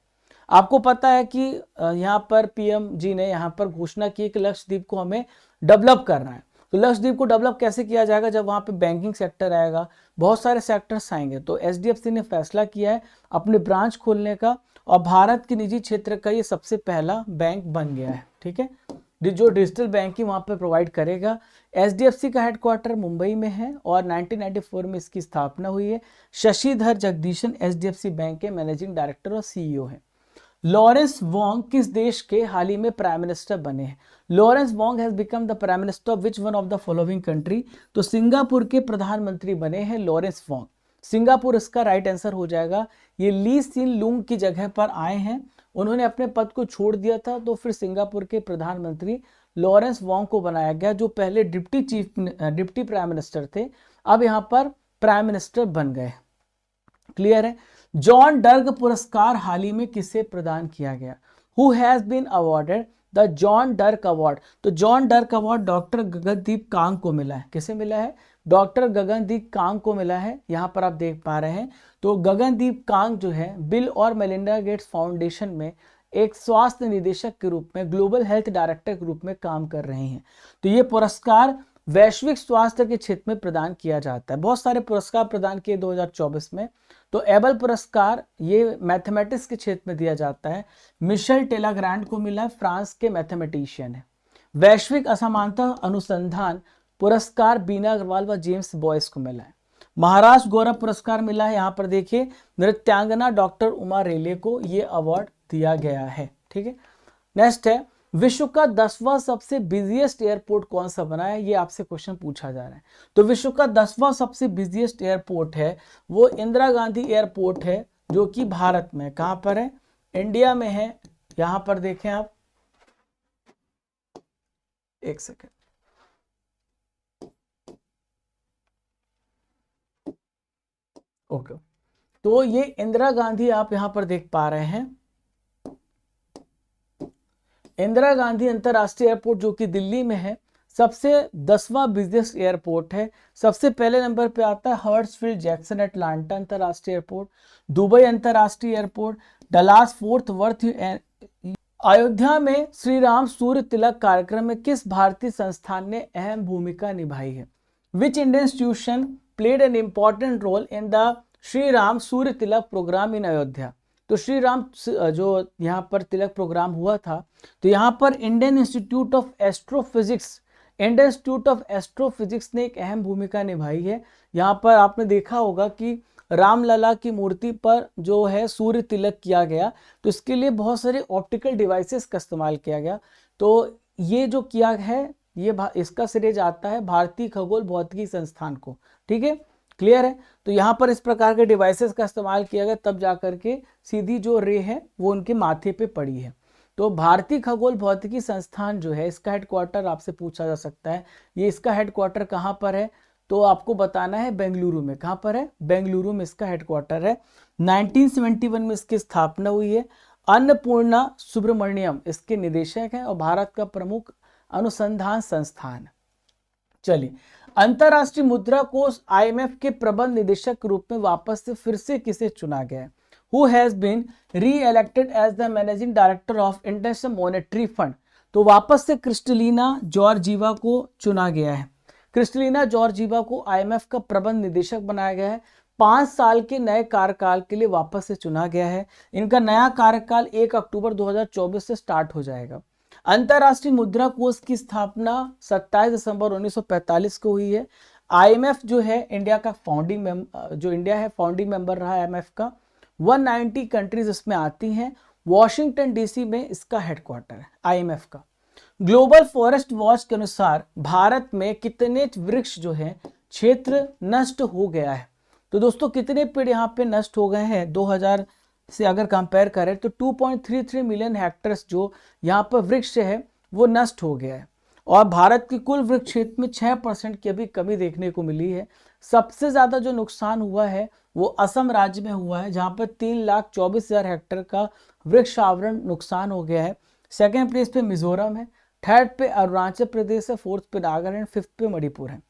आपको पता है कि यहाँ पर PM जी ने यहाँ पर घोषणा की कि लक्षद्वीप को हमें डेवलप करना है। तो लक्षद्वीप को डेवलप कैसे किया जाएगा? जब वहाँ पे बैंकिंग सेक्टर आएगा, बहुत सारे सेक्टर्स आएंगे। तो HDFC ने फैसला किया है अपने ब्रांच खोलने का, और भारत के निजी क्षेत्र का ये सबसे पहला बैंक बन गया है। ठीक है, जो डिजिटल बैंकिंग वहाँ पे प्रोवाइड करेगा। HDFC का हेडक्वार्टर मुंबई में है और 1994 में इसकी स्थापना हुई है। शशिधर जगदीशन HDFC बैंक के मैनेजिंग डायरेक्टर और CEO हैं। लॉरेंस वोंग किस देश के हाल ही में प्राइम मिनिस्टर बने हैं? Lawrence Wong has become the prime minister of which one of the following country? तो सिंगापुर के प्रधानमंत्री बने हैं लॉरेंस वोंग। सिंगापुर इसका राइट आंसर हो जाएगा। ये ली सिन लुंग की जगह पर आए हैं, उन्होंने अपने पद को छोड़ दिया था, तो फिर सिंगापुर के प्रधानमंत्री लॉरेंस वोंग को बनाया गया, जो पहले डिप्टी प्राइम मिनिस्टर थे, अब यहाँ पर प्राइम मिनिस्टर बन गए। क्लियर है? जॉन डर्ग पुरस्कार हाल ही में किसे प्रदान किया गया? Who has been awarded the John Dirk award? तो John Dirk award doctor Gagandeep Kang को मिला है। किसे मिला है? डॉक्टर गगनदीप कांग को मिला है। यहां पर आप देख पा रहे हैं। तो गगनदीप कांग जो है बिल और मेलिंडा गेट्स फाउंडेशन में एक स्वास्थ्य निदेशक के रूप में, ग्लोबल हेल्थ डायरेक्टर के रूप में काम कर रहे हैं। तो ये पुरस्कार वैश्विक स्वास्थ्य के क्षेत्र में प्रदान किया जाता है। बहुत सारे पुरस्कार प्रदान किए 2024 में। तो एबल पुरस्कार ये मैथमेटिक्स के क्षेत्र में दिया जाता है। मिशेल टेलाग्रांड को मिला है, फ्रांस के मैथमेटिशियन है। वैश्विक असमानता अनुसंधान पुरस्कार बीना अग्रवाल व जेम्स बॉयस को मिला है। महाराष्ट्र गौरव पुरस्कार मिला है, यहाँ पर देखिए नृत्यांगना डॉक्टर उमा रेले को ये अवार्ड दिया गया है। ठीक है, नेक्स्ट है विश्व का 10वां सबसे बिजिएस्ट एयरपोर्ट कौन सा बना है? ये आपसे क्वेश्चन पूछा जा रहा है। तो विश्व का 10वां सबसे बिजिएस्ट एयरपोर्ट है वो इंदिरा गांधी एयरपोर्ट है, जो कि भारत में, कहां पर है? इंडिया में है। यहां पर देखें आप, एक सेकेंड, ओके। तो ये इंदिरा गांधी आप यहां पर देख पा रहे हैं, इंदिरा गांधी अंतरराष्ट्रीय एयरपोर्ट जो कि दिल्ली में है, सबसे 10वां बिजिएस्ट एयरपोर्ट है। सबसे पहले नंबर पे आता है हर्ट्सफील्ड जैक्सन एटलांटा अंतरराष्ट्रीय एयरपोर्ट, दुबई अंतरराष्ट्रीय airport, Dallas fort worth. Ayodhya में श्री राम सूर्य तिलक कार्यक्रम में किस भारतीय संस्थान ने अहम भूमिका निभाई है? Which Indian institution played an important role in the Shri Ram Surya Tilak program in Ayodhya? तो श्री राम जो यहाँ पर तिलक प्रोग्राम हुआ था, तो यहाँ पर Indian institute of astrophysics, Indian institute of astrophysics ने एक अहम भूमिका निभाई है। यहाँ पर आपने देखा होगा कि रामलला की मूर्ति पर जो है सूर्य तिलक किया गया, तो इसके लिए बहुत सारे ऑप्टिकल डिवाइसेस का इस्तेमाल किया गया। तो ये जो किया है ये इसका श्रेय जाता है भारतीय खगोल भौतिकी संस्थान को। ठीक है, क्लियर है। तो यहाँ पर इस प्रकार के डिवाइसेस का इस्तेमाल किया गया, तब जाकर के सीधी जो रे है वो उनके माथे पे पड़ी है। तो भारतीय खगोल भौतिकी संस्थान जो है, इसका हेडक्वार्टर आपसे पूछा जा सकता है, ये इसका हेडक्वार्टर कहाँ पर है, तो आपको बताना है बेंगलुरु में। कहाँ पर है, बेंगलुरु में इसका हेडक्वार्टर है। 1971 में इसकी स्थापना हुई है। अन्नपूर्णा सुब्रमण्यम इसके निदेशक हैं और भारत का प्रमुख अनुसंधान संस्थान। चलिए, अंतरराष्ट्रीय मुद्रा कोष IMF के प्रबंध निदेशक के रूप में वापस से फिर से किसे चुना गया है? Who has been re-elected as the managing director of International Monetary Fund? तो वापस से क्रिस्टलिना जॉर्जीवा को चुना गया है। क्रिस्टलिना जॉर्जीवा को IMF का प्रबंध निदेशक बनाया गया है। 5 साल के नए कार्यकाल के लिए वापस से चुना गया है। इनका नया कार्यकाल 1 अक्टूबर 2024 से स्टार्ट हो जाएगा। अंतरराष्ट्रीय मुद्रा कोष की स्थापना 27 दिसंबर 1945 को हुई है। IMF जो है इंडिया का फाउंडिंग मेंबर रहा है IMF का। 190 कंट्रीज इसमें आती हैं। वॉशिंगटन DC में इसका हेडक्वार्टर है IMF का। ग्लोबल फॉरेस्ट वॉच के अनुसार भारत में कितने वृक्ष जो है क्षेत्र नष्ट हो गया है? तो दोस्तों कितने पेड़ यहाँ पे नष्ट हो गए हैं 2000 से अगर कंपेयर करें तो 2.33 मिलियन हेक्टेयर्स जो यहाँ पर वृक्ष है वो नष्ट हो गया है। और भारत की कुल वृक्ष क्षेत्र में 6% की अभी कमी देखने को मिली है। सबसे ज़्यादा जो नुकसान हुआ है वो असम राज्य में हुआ है, जहाँ पर 3,24,000 हेक्टेयर का वृक्ष आवरण नुकसान हो गया है। सेकेंड प्लेस पे मिजोरम है, थर्ड पे अरुणाचल प्रदेश है, फोर्थ पे नागालैंड, फिफ्थ पे मणिपुर है।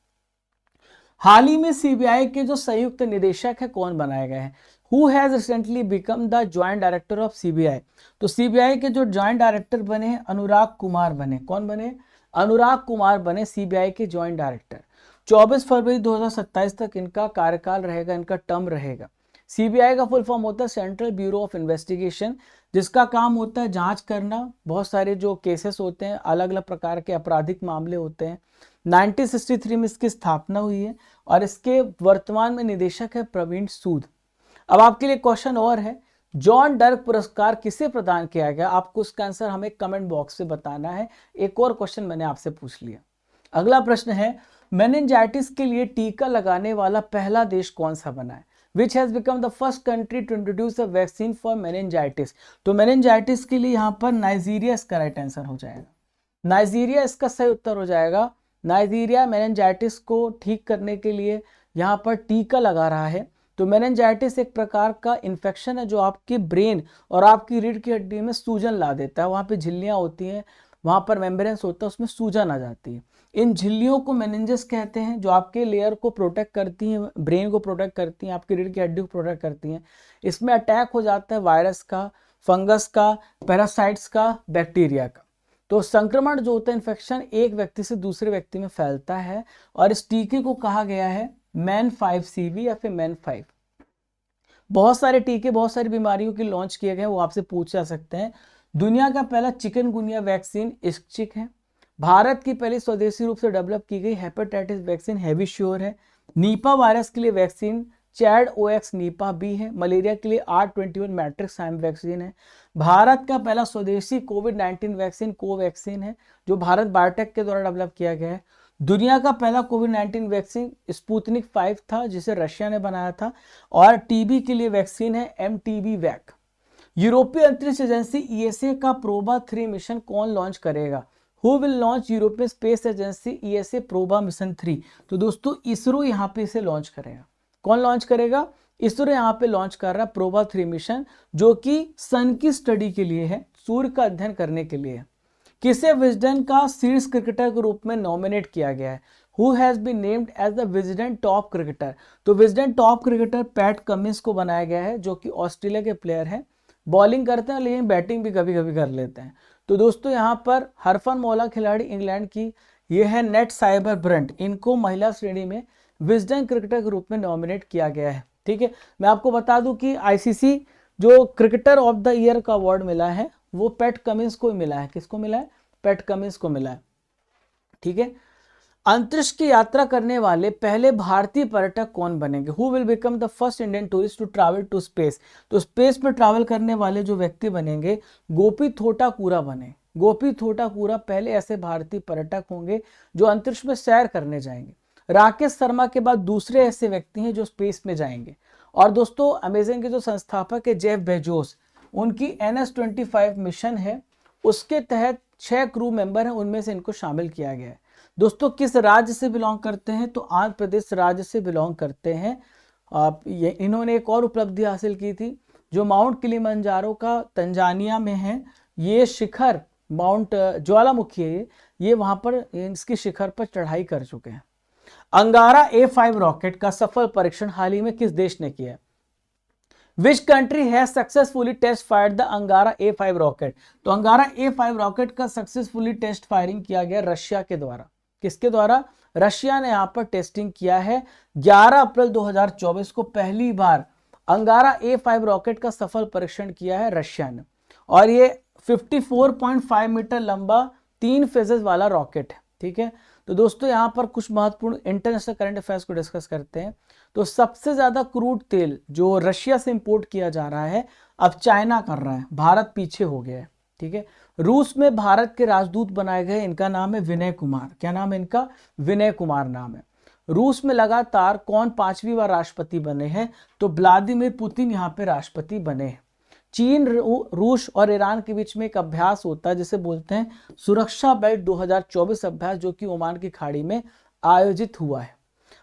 हाल ही में CBI के जो संयुक्त निदेशक है कौन बनाए गए हैं? Who has recently become the joint director of CBI? तो CBI के जो जॉइंट डायरेक्टर बने हैं अनुराग कुमार बने। कौन बने? अनुराग कुमार बने CBI के जॉइंट डायरेक्टर। 24 फरवरी 2027 तक इनका कार्यकाल रहेगा, इनका टर्म रहेगा। CBI का फुल फॉर्म होता है सेंट्रल ब्यूरो ऑफ इन्वेस्टिगेशन, जिसका काम होता है जांच करना। बहुत सारे जो केसेस होते हैं, अलग अलग प्रकार के आपराधिक मामले होते हैं। 1963 में इसकी स्थापना हुई है और इसके वर्तमान में निदेशक है प्रवीण सूद। अब आपके लिए क्वेश्चन और है, जॉन डर्क पुरस्कार किसे प्रदान किया गया? आपको इसका आंसर हमें कमेंट बॉक्स से बताना है। एक और क्वेश्चन मैंने आपसे पूछ लिया। अगला प्रश्न है, मेनिंजाइटिस के लिए टीका लगाने वाला पहला देश कौन सा बना है? Which has become the first country to introduce a vaccine for meningitis? तो मेनिंजाइटिस के लिए यहाँ पर नाइजीरिया इसका राइट आंसर हो जाएगा। नाइजीरिया इसका सही उत्तर हो जाएगा। नाइजीरिया मेनिंजाइटिस को ठीक करने के लिए यहाँ पर टीका लगा रहा है। तो मेनिंजाइटिस एक प्रकार का इन्फेक्शन है जो आपके ब्रेन और आपकी रीढ़ की हड्डी में सूजन ला देता है। वहाँ पे झिल्लियाँ होती हैं, वहाँ पर मेम्ब्रेन्स होता है, उसमें सूजन आ जाती है। इन झिल्लियों को मेनिंजस कहते हैं, जो आपके लेयर को प्रोटेक्ट करती हैं, ब्रेन को प्रोटेक्ट करती हैं, आपकी रीढ़ की हड्डी को प्रोटेक्ट करती हैं। इसमें अटैक हो जाता है वायरस का, फंगस का, पैरासाइट्स का, बैक्टीरिया का। तो संक्रमण जो होता है, इन्फेक्शन, एक व्यक्ति से दूसरे व्यक्ति में फैलता है और इस टीके को कहा गया है MEN5CV या फिर MEN5। बहुत सारे टीके बहुत सारी बीमारियों के लॉन्च किए गए, वो आपसे पूछ जा सकते हैं। दुनिया का पहला चिकनगुनिया वैक्सीन इस्कचिक है। भारत की पहली स्वदेशी रूप से डेवलप की गई हेपेटाइटिस वैक्सीन हैवीश्योर है। नीपा वायरस के लिए वैक्सीन चैड-OX नीपा बी है। मलेरिया के लिए R21 मैट्रिक्स वैक्सीन है। भारत का पहला स्वदेशी कोविड-19 वैक्सीन कोवैक्सीन है, जो भारत बायोटेक के द्वारा डेवलप किया गया है। दुनिया का पहला कोविड-19 वैक्सीन स्पुतनिक 5 था, जिसे रशिया ने बनाया था। और टीबी के लिए वैक्सीन है MTB वैक। यूरोपीय अंतरिक्ष एजेंसी ESA का प्रोबा 3 मिशन कौन लॉन्च करेगा? Who will launch European space agency ESA PROBA mission 3? तो दोस्तों इसरो यहाँ पे इसे लॉन्च करेगा। कौन लॉन्च करेगा? इसरो यहाँ पे लॉन्च कर रहा है प्रोबा 3 मिशन, जो कि सन की स्टडी के लिए है, सूर्य का अध्ययन करने के लिए है। किसे विजडन का शीर्ष क्रिकेटर के रूप में नॉमिनेट किया गया है? Who has been named as the Wisden top cricketer? तो Wisden top cricketer Pat Cummins को बनाया गया है, जो कि ऑस्ट्रेलिया के प्लेयर हैं। बॉलिंग करते हैं लेकिन बैटिंग भी कभी कभी कर लेते हैं। तो दोस्तों यहाँ पर हरफनमौला खिलाड़ी इंग्लैंड की, ये है नेट साइबर ब्रंट, इनको महिला श्रेणी में विजडन क्रिकेटर के रूप में नॉमिनेट किया गया है। ठीक है, मैं आपको बता दूं कि ICC जो क्रिकेटर ऑफ द ईयर का अवार्ड मिला है वो पैट कमिंस को मिला है। किसको मिला है? पैट कमिंस को मिला है। ठीक है, अंतरिक्ष की यात्रा करने वाले पहले भारतीय पर्यटक कौन बनेंगे? Who will become the first Indian tourist to travel to space? तो स्पेस में ट्रैवल करने वाले जो व्यक्ति बनेंगे, गोपी थोटाकुरा बने। गोपी थोटाकुरा पहले ऐसे भारतीय पर्यटक होंगे जो अंतरिक्ष में सैर करने जाएंगे। राकेश शर्मा के बाद दूसरे ऐसे व्यक्ति हैं जो स्पेस में जाएंगे। और दोस्तों अमेजन के जो संस्थापक है जेफ बेजोस, उनकी NS-25 मिशन है, उसके तहत 6 क्रू मेंबर हैं, उनमें से इनको शामिल किया गया है। दोस्तों किस राज्य से बिलोंग करते हैं, तो आंध्र प्रदेश राज्य से बिलोंग करते हैं। इन्होंने एक और उपलब्धि हासिल की थी, जो माउंट किलिमंजारो का तंजानिया में है। ये शिखर माउंट ज्वालामुखी है, ये वहां पर इसकी शिखर पर चढ़ाई कर चुके हैं। अंगारा A5 रॉकेट का सफल परीक्षण हाल ही में किस देश ने किया है? Which country has successfully test fired the Angara A5 rocket? तो अंगारा A5 रॉकेट का सक्सेसफुली टेस्ट फायरिंग किया गया रशिया के द्वारा। किसके द्वारा? रशिया ने यहां पर टेस्टिंग किया है। 11 अप्रैल 2024 को पहली बार अंगारा A5 रॉकेट का सफल परीक्षण किया है रशिया ने, और ये 54.5 मीटर लंबा 3 फेजेस वाला रॉकेट है। ठीक है, तो दोस्तों यहां पर कुछ महत्वपूर्ण इंटरनेशनल करंट अफेयर्स को डिस्कस करते हैं। तो सबसे ज्यादा क्रूड तेल जो रशिया से इंपोर्ट किया जा रहा है अब चाइना कर रहा है, भारत पीछे हो गया है। ठीक है, रूस में भारत के राजदूत बनाए गए, इनका नाम है विनय कुमार। क्या नाम है इनका? विनय कुमार नाम है। रूस में लगातार कौन 5वीं बार राष्ट्रपति बने हैं? तो व्लादिमीर पुतिन यहाँ पे राष्ट्रपति बने हैं। चीन, रूस और ईरान के बीच में एक अभ्यास होता है जिसे बोलते हैं सुरक्षा बेल्ट 2024 अभ्यास, जो कि ओमान की खाड़ी में आयोजित हुआ है।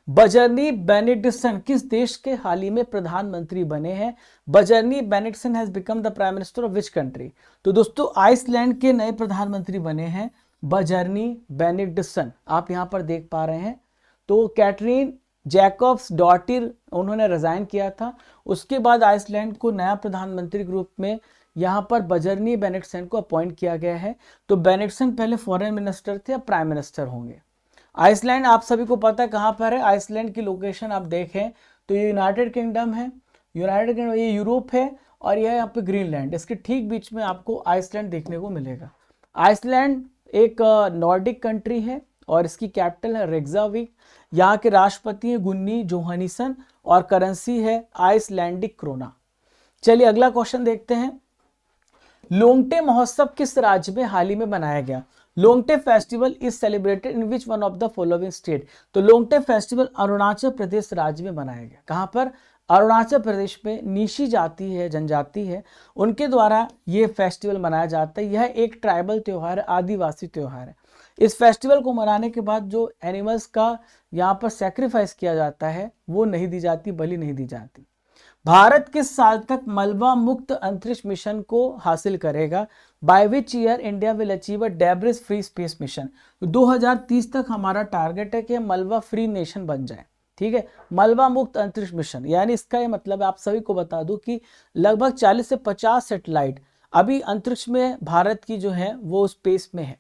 बजरनी बेनिडिक्सन किस देश के हाल ही में प्रधानमंत्री बने हैं? Bjarni Benediktsson has become the prime minister of which country? तो दोस्तों आइसलैंड के नए प्रधानमंत्री बने हैं बजरनी बेनिडिक्सन, आप यहां पर देख पा रहे हैं। तो कैटरीन जैकब्स डॉटिर उन्होंने रिजाइन किया था, उसके बाद आइसलैंड को नया प्रधानमंत्री के रूप में यहाँ पर बजरनी बेनिडिक्सन को अपॉइंट किया गया है। तो बेनिडिक्सन पहले फॉरेन मिनिस्टर थे, अब प्राइम मिनिस्टर होंगे। आइसलैंड आप सभी को पता है कहाँ पर है। आइसलैंड की लोकेशन आप देखें तो ये यूनाइटेड किंगडम है, यूनाइटेड किंगडम ये यूरोप है, और यह यहाँ पे ग्रीनलैंड, इसके ठीक बीच में आपको आइसलैंड देखने को मिलेगा। आइसलैंड एक नॉर्डिक कंट्री है और इसकी कैपिटल है रेक्जाविक। यहाँ के राष्ट्रपति हैं गुन्नी जोहानिसन और करेंसी है आइसलैंडिक क्रोना। चलिए अगला क्वेश्चन देखते हैं। लोंगटे महोत्सव किस राज्य में हाल ही में मनाया गया? Longte festival is celebrated in which one of the following state? तो लोंगटे फेस्टिवल अरुणाचल प्रदेश राज्य में मनाया गया। कहाँ पर? अरुणाचल प्रदेश में नीशी जाति है, जनजाति है, उनके द्वारा ये फेस्टिवल मनाया जाता है। यह एक ट्राइबल त्योहार है, आदिवासी त्योहार है। इस फेस्टिवल को मनाने के बाद जो एनिमल्स का यहाँ पर सेक्रीफाइस किया जाता है वो नहीं दी जाती, बलि नहीं दी जाती। भारत किस साल तक मलबा मुक्त अंतरिक्ष मिशन को हासिल करेगा? By which year India will achieve a debris free space mission? 2030 तक हमारा टारगेट है कि हम मलबा फ्री नेशन बन जाए। ठीक है, मलबा मुक्त अंतरिक्ष मिशन, यानी इसका ये मतलब है, आप सभी को बता दूं कि लगभग 40 से 50 सैटेलाइट अभी अंतरिक्ष में भारत की जो है वो स्पेस में है।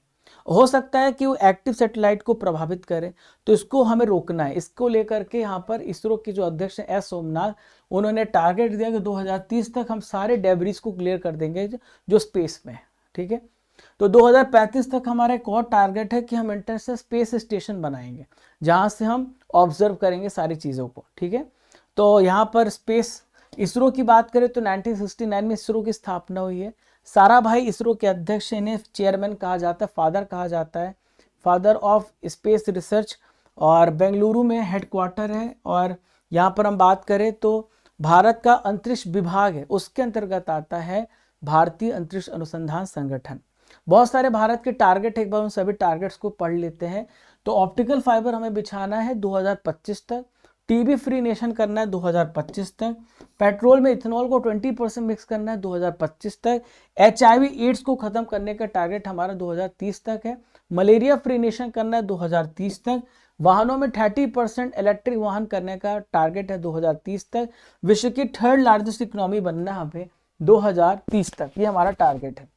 हो सकता है कि वो एक्टिव सैटेलाइट को प्रभावित करे, तो इसको हमें रोकना है। इसको लेकर के यहाँ पर इसरो के जो अध्यक्ष हैं एस सोमनाथ, उन्होंने टारगेट दिया कि 2030 तक हम सारे डेब्रिस को क्लियर कर देंगे जो स्पेस में है। ठीक है, तो 2035 तक हमारा एक और टारगेट है कि हम इंटरनेशनल स्पेस स्टेशन बनाएंगे जहां से हम ऑब्जर्व करेंगे सारी चीज़ों को। ठीक है, तो यहाँ पर स्पेस इसरो की बात करें तो 1969 में इसरो की स्थापना हुई है। साराभाई इसरो के अध्यक्ष, इन्हें चेयरमैन कहा जाता है, फादर कहा जाता है, फादर ऑफ स्पेस रिसर्च, और बेंगलुरु में हेडक्वार्टर है। और यहाँ पर हम बात करें तो भारत का अंतरिक्ष विभाग है, उसके अंतर्गत आता है भारतीय अंतरिक्ष अनुसंधान संगठन। बहुत सारे भारत के टारगेट, एक बार उन सभी टारगेट्स को पढ़ लेते हैं। तो ऑप्टिकल फाइबर हमें बिछाना है 2025 तक, टीबी फ्री नेशन करना है 2025 तक, पेट्रोल में इथेनॉल को 20% मिक्स करना है 2025 तक, HIV एड्स को खत्म करने का टारगेट हमारा 2030 तक है, मलेरिया फ्री नेशन करना है 2030 तक, वाहनों में 30% इलेक्ट्रिक वाहन करने का टारगेट है 2030 तक, विश्व की 3rd लार्जेस्ट इकोनॉमी बनना है हमें 2030 तक, ये हमारा टारगेट है।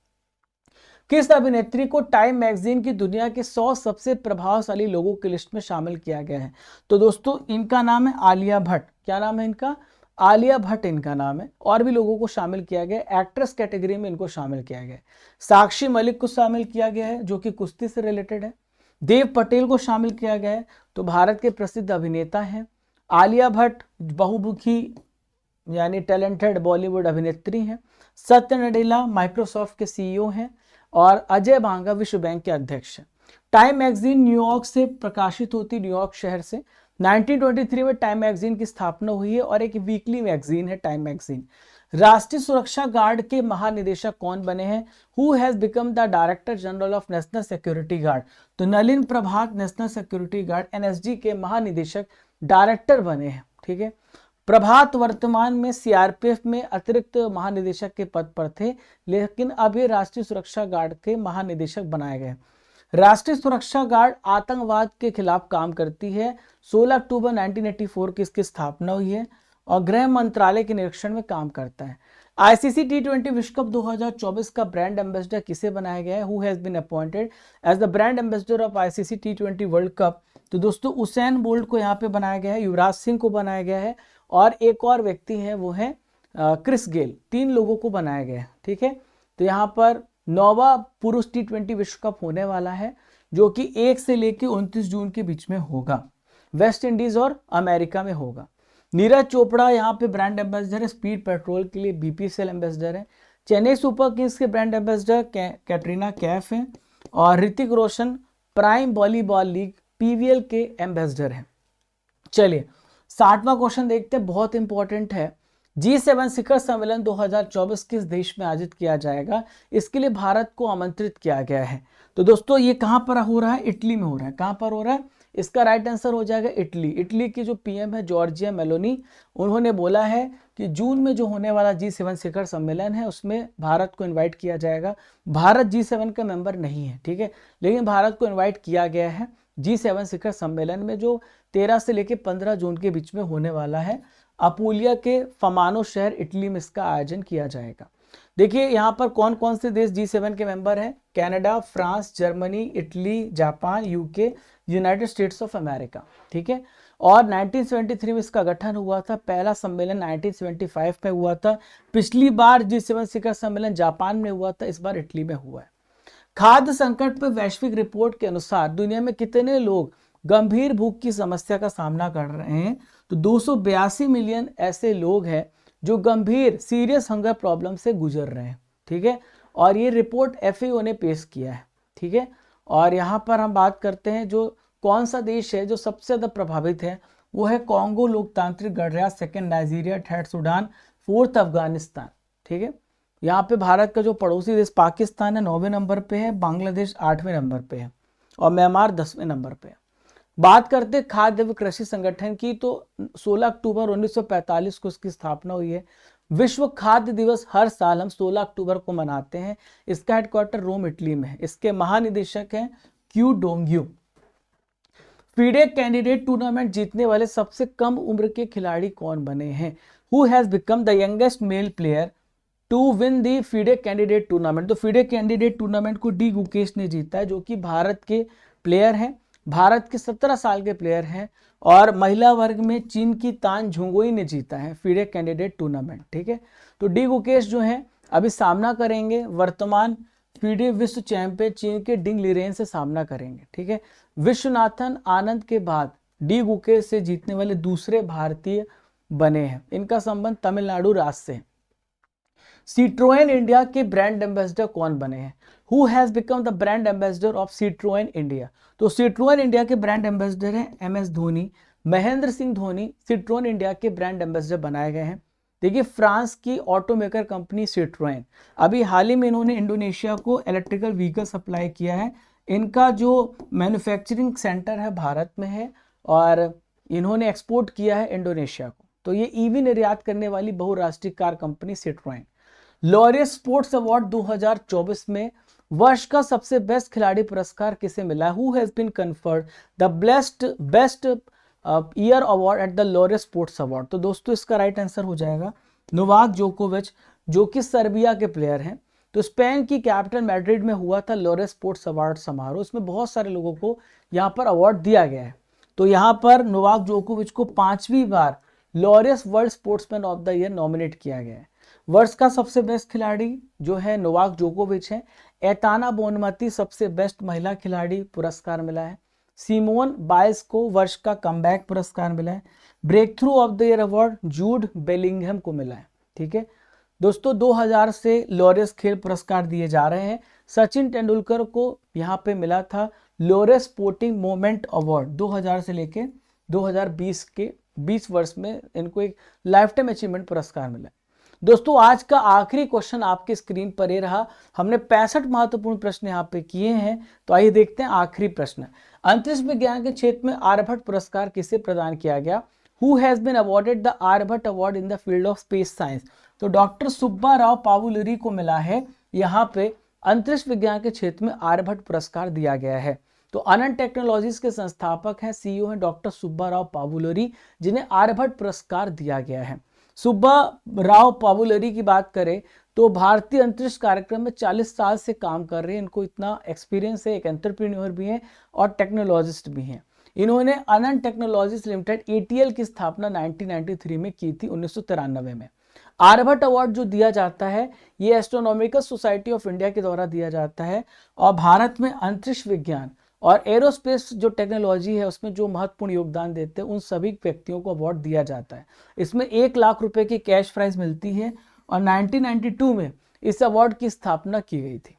किस अभिनेत्री को टाइम मैगजीन की दुनिया के 100 सबसे प्रभावशाली लोगों की लिस्ट में शामिल किया गया है? तो दोस्तों इनका नाम है आलिया भट्ट। क्या नाम है इनका? आलिया भट्ट इनका नाम है। और भी लोगों को शामिल किया गया, एक्ट्रेस कैटेगरी में इनको शामिल किया गया। साक्षी मलिक को शामिल किया गया है जो कि कुश्ती से रिलेटेड है। देव पटेल को शामिल किया गया है, तो भारत के प्रसिद्ध अभिनेता हैं। आलिया भट्ट बहुमुखी यानी टैलेंटेड बॉलीवुड अभिनेत्री हैं। सत्य नडेला माइक्रोसॉफ्ट के CEO हैं। और अजय बांगा विश्व बैंक के अध्यक्ष हैं। टाइम मैगजीन न्यूयॉर्क से प्रकाशित होती, न्यूयॉर्क शहर से। 1923 में टाइम मैगजीन की स्थापना हुई है और एक वीकली मैगजीन है टाइम मैगजीन। राष्ट्रीय सुरक्षा गार्ड के महानिदेशक कौन बने हैं? Who has become the director general of national security guard? तो नलिन प्रभात नेशनल सिक्योरिटी गार्ड एनएसजी के महानिदेशक डायरेक्टर बने हैं। ठीक है, प्रभात वर्तमान में सीआरपीएफ में अतिरिक्त महानिदेशक के पद पर थे, लेकिन अब ये राष्ट्रीय सुरक्षा गार्ड के महानिदेशक बनाए गए। राष्ट्रीय सुरक्षा गार्ड आतंकवाद के खिलाफ काम करती है। 16 अक्टूबर 1984 की इसकी स्थापना हुई है और गृह मंत्रालय के निरीक्षण में काम करता है। आईसीसी टी20 विश्व कप 2024 का ब्रांड एम्बेसडर किसे बनाया गया है? Who has been appointed as the brand ambassador of ICC टी20 वर्ल्ड कप? तो दोस्तों उसैन बोल्ट को यहाँ पे बनाया गया है, युवराज सिंह को बनाया गया है और एक और व्यक्ति है वो है क्रिस गेल। 3 लोगों को बनाया गया है। ठीक है, तो यहाँ पर 9वां पुरुष टी20 विश्व कप होने वाला है जो कि 1 से लेकर 29 जून के बीच में होगा। वेस्ट इंडीज और अमेरिका में होगा। नीरज चोपड़ा यहाँ पे ब्रांड एम्बेसडर है, स्पीड पेट्रोल के लिए बीपीसीएल एम्बेसडर है। चेन्नई सुपर किंग्स के ब्रांड एम्बेसडर कैटरीना कैफ हैं और Hrithik Roshan prime volleyball league PVL के एम्बेसडर हैं। चलिए 60वां क्वेश्चन देखते हैं, बहुत इंपॉर्टेंट है। G7 शिखर सम्मेलन 2024 किस देश में आयोजित किया जाएगा? इसके लिए भारत को आमंत्रित किया गया है। तो दोस्तों ये कहां पर हो रहा है? इटली में हो रहा है। कहां पर हो रहा है? इसका राइट आंसर हो जाएगा इटली। इटली की जो पीएम है जॉर्जिया मेलोनी, उन्होंने बोला है कि जून में जो होने वाला G7 शिखर सम्मेलन है उसमें भारत को इन्वाइट किया जाएगा। भारत G7 का मेंबर नहीं है, ठीक है, लेकिन भारत को इन्वाइट किया गया है G7 शिखर सम्मेलन में जो 13 से लेकर 15 जून के बीच में होने वाला है। अपूलिया के फमानो शहर इटली में इसका आयोजन किया जाएगा। देखिए यहाँ पर कौन कौन से देश G7 के मेंबर हैं? Canada, France, Germany, Italy, Japan, UK, United states of America. ठीक है, और 1973 में इसका गठन हुआ था। पहला सम्मेलन 1975 में हुआ था। पिछली बार G7 शिखर सम्मेलन जापान में हुआ था, इस बार इटली में हुआ है। खाद्य संकट पर वैश्विक रिपोर्ट के अनुसार दुनिया में कितने लोग गंभीर भूख की समस्या का सामना कर रहे हैं? तो 282 मिलियन ऐसे लोग हैं जो गंभीर सीरियस हंगर प्रॉब्लम से गुजर रहे हैं। ठीक है, और ये रिपोर्ट FAO ने पेश किया है। ठीक है, और यहाँ पर हम बात करते हैं जो कौन सा देश है जो सबसे ज़्यादा प्रभावित है, वो है कॉन्गो लोकतांत्रिक गणराज्य, second Nigeria, third Sudan, fourth Afghanistan. ठीक है, यहाँ पे भारत का जो पड़ोसी देश पाकिस्तान है 9वें नंबर पे है, बांग्लादेश 8वें नंबर पे है और म्यांमार 10वें नंबर पे है। बात करते हैं खाद्य एवं कृषि संगठन की, तो 16 अक्टूबर 1945 को इसकी स्थापना हुई है। विश्व खाद्य दिवस हर साल हम 16 अक्टूबर को मनाते हैं। इसका हेडक्वार्टर रोम इटली में है। इसके महानिदेशक हैं Q Dongyu. FIDE candidate tournament जीतने वाले सबसे कम उम्र के खिलाड़ी कौन बने हैं? Who has become the youngest male player to win the FIDE candidate tournament? तो फीडे कैंडिडेट टूर्नामेंट को डी गुकेश ने जीता है, जो कि भारत के प्लेयर हैं, भारत के 17 साल के प्लेयर हैं। और महिला वर्ग में चीन की तान झुंगोई ने जीता है फीडे कैंडिडेट टूर्नामेंट। ठीक है, तो डी गुकेश जो है अभी सामना करेंगे वर्तमान फीडे विश्व चैंपियन चीन के डिंग लिरेन से सामना करेंगे। ठीक है, विश्वनाथन आनंद के बाद डी गुकेश से जीतने वाले दूसरे भारतीय बने हैं। इनका संबंध तमिलनाडु राज्य से है। सिट्रोएन इंडिया के ब्रांड एम्बेसडर कौन बने हैं? Who has become the brand ambassador of Citroen India? तो सिट्रोएन इंडिया के ब्रांड एम्बेसडर हैं MS Dhoni, Mahendra Singh Dhoni Citroen India के ब्रांड एम्बेसडर बनाए गए हैं। देखिए फ्रांस की ऑटोमेकर कंपनी सिट्रोएन, अभी हाल ही में इन्होंने इंडोनेशिया को इलेक्ट्रिकल व्हीकल सप्लाई किया है। इनका जो मैन्युफैक्चरिंग सेंटर है भारत में है और इन्होंने एक्सपोर्ट किया है इंडोनेशिया को। तो ये EV निर्यात करने वाली बहुराष्ट्रीय car company Citroen. L'Oréal sports award 2024 में वर्ष का सबसे बेस्ट खिलाड़ी पुरस्कार किसे मिला? Who has been conferred the best year award at the Laureus sports award? तो दोस्तों इसका राइट आंसर हो जाएगा नोवाक जोकोविच, जो कि सर्बिया के प्लेयर हैं। तो स्पेन की कैपिटल मैड्रिड में हुआ था लॉरियल स्पोर्ट्स अवार्ड समारोह। इसमें बहुत सारे लोगों को यहाँ पर अवार्ड दिया गया है। तो यहाँ पर नोवाक जोकोविच को 5वीं बार Laureus world sportsman of the year nominate किया गया है। वर्ष का सबसे बेस्ट खिलाड़ी जो है नोवाक जोकोविच है। एताना बोनमती सबसे बेस्ट महिला खिलाड़ी पुरस्कार मिला है। सिमोन बाइल्स को वर्ष का कमबैक पुरस्कार मिला है। Breakthrough of the year award Jude Bellingham को मिला है। ठीक है दोस्तों, 2000 से लॉरियल खेल पुरस्कार दिए जा रहे हैं। सचिन तेंदुलकर को यहाँ पे मिला था लोरेस स्पोर्टिंग मोमेंट अवार्ड 2000 से लेके 2020 के 20 वर्ष में इनको एक लाइफ टाइम अचीवमेंट पुरस्कार मिला। दोस्तों आज का आखिरी क्वेश्चन आपके स्क्रीन पर ये रहा। हमने 65 महत्वपूर्ण प्रश्न यहाँ पे किए हैं, तो आइए देखते हैं आखिरी प्रश्न। अंतरिक्ष विज्ञान के क्षेत्र में आर्यभट्ट पुरस्कार किसे प्रदान किया गया? Who has been awarded the Aryabhata award in the field of space science? तो डॉक्टर सुब्बा राव पावुलरी को मिला है यहाँ पे अंतरिक्ष विज्ञान के क्षेत्र में आर्यभट्ट पुरस्कार दिया गया है। तो अनंत टेक्नोलॉजीज के संस्थापक हैं, सीईओ हैं डॉक्टर सुब्बा राव पावुलरी, जिन्हें आर्यभट्ट पुरस्कार दिया गया है। सुब्बा राव पावुलरी की बात करें तो भारतीय अंतरिक्ष कार्यक्रम में 40 साल से काम कर रहे हैं। इनको इतना एक्सपीरियंस है, एक एंटरप्रेन्योर भी हैं और टेक्नोलॉजिस्ट भी हैं। इन्होंने अनंत टेक्नोलॉजीज लिमिटेड ATL की स्थापना 1993 में की थी, 1993 में। आर्यभट्ट अवार्ड जो दिया जाता है ये एस्ट्रोनॉमिकल सोसाइटी ऑफ इंडिया के द्वारा दिया जाता है और भारत में अंतरिक्ष विज्ञान और एरोस्पेस जो टेक्नोलॉजी है उसमें जो महत्वपूर्ण योगदान देते हैं उन सभी व्यक्तियों को अवार्ड दिया जाता है। इसमें 1 लाख रुपए की कैश प्राइज मिलती है और 1992 में इस अवार्ड की स्थापना की गई थी।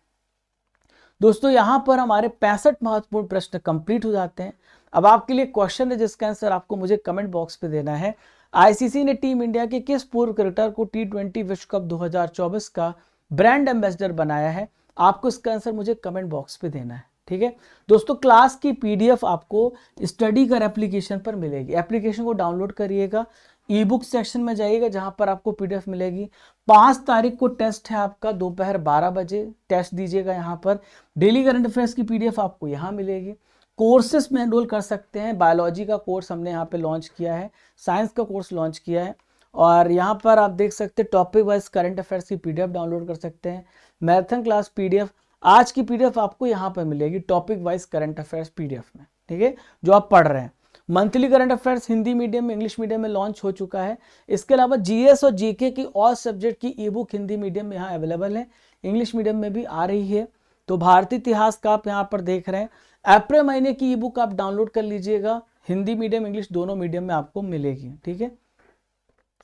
दोस्तों यहाँ पर हमारे 65 महत्वपूर्ण प्रश्न कंप्लीट हो जाते हैं। अब आपके लिए क्वेश्चन है जिसका आंसर आपको मुझे कमेंट बॉक्स पे देना है। आईसीसी ने टीम इंडिया के किस पूर्व क्रिकेटर को T20 विश्व कप 2024 का ब्रांड एम्बेसडर बनाया है? आपको इसका आंसर मुझे कमेंट बॉक्स पे देना है, ठीक है। दोस्तों क्लास की PDF आपको स्टडी कर एप्लीकेशन पर मिलेगी। एप्लीकेशन को डाउनलोड करिएगा, ई बुक सेक्शन में जाइएगा जहां पर आपको PDF मिलेगी। 5 तारीख को टेस्ट है आपका, दोपहर 12 बजे टेस्ट दीजिएगा। यहाँ पर डेली करंट अफेयर्स की PDF आपको यहाँ मिलेगी। कोर्सेस में एनरोल कर सकते हैं। बायोलॉजी का कोर्स हमने यहाँ पे लॉन्च किया है, साइंस का कोर्स लॉन्च किया है और यहाँ पर आप देख सकते हैं टॉपिक वाइज करंट अफेयर्स की PDF डाउनलोड कर सकते हैं। मैराथन क्लास PDF आज की PDF आपको यहाँ पर मिलेगी topic wise current affairs PDF में, ठीक है, जो आप पढ़ रहे हैं। Monthly current affairs Hindi medium में, इंग्लिश मीडियम में लॉन्च हो चुका है। इसके अलावा GS और GK की ऑल सब्जेक्ट की ई बुक हिंदी मीडियम में यहाँ अवेलेबल है, इंग्लिश मीडियम में भी आ रही है। तो भारतीय इतिहास का आप यहाँ पर देख रहे हैं, अप्रैल महीने की ई बुक आप डाउनलोड कर लीजिएगा। हिंदी मीडियम इंग्लिश दोनों मीडियम में आपको मिलेगी, ठीक है।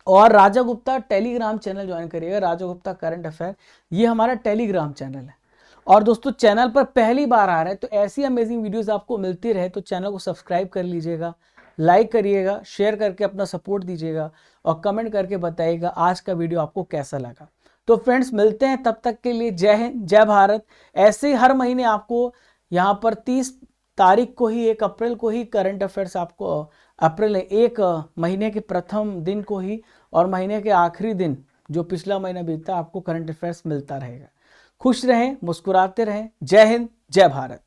और राजा गुप्ता टेलीग्राम चैनल ज्वाइन करिएगा, राजा गुप्ता करंट अफेयर, ये हमारा टेलीग्राम चैनल है। और दोस्तों चैनल पर पहली बार आ रहा है तो ऐसी अमेजिंग वीडियोस आपको मिलती रहे तो चैनल को सब्सक्राइब कर लीजिएगा, लाइक करिएगा, शेयर करके अपना सपोर्ट दीजिएगा और कमेंट करके बताइएगा आज का वीडियो आपको कैसा लगा। तो फ्रेंड्स मिलते हैं, तब तक के लिए जय हिंद, जय भारत। ऐसे हर महीने आपको यहाँ पर 30 तारीख को ही, 1 अप्रैल को ही करंट अफेयर्स आपको, अप्रैल 1 महीने के प्रथम दिन को ही और महीने के आखिरी दिन जो पिछला महीना बीता आपको करंट अफेयर्स मिलता रहेगा। खुश रहें, मुस्कुराते रहें। जय हिंद, जय भारत।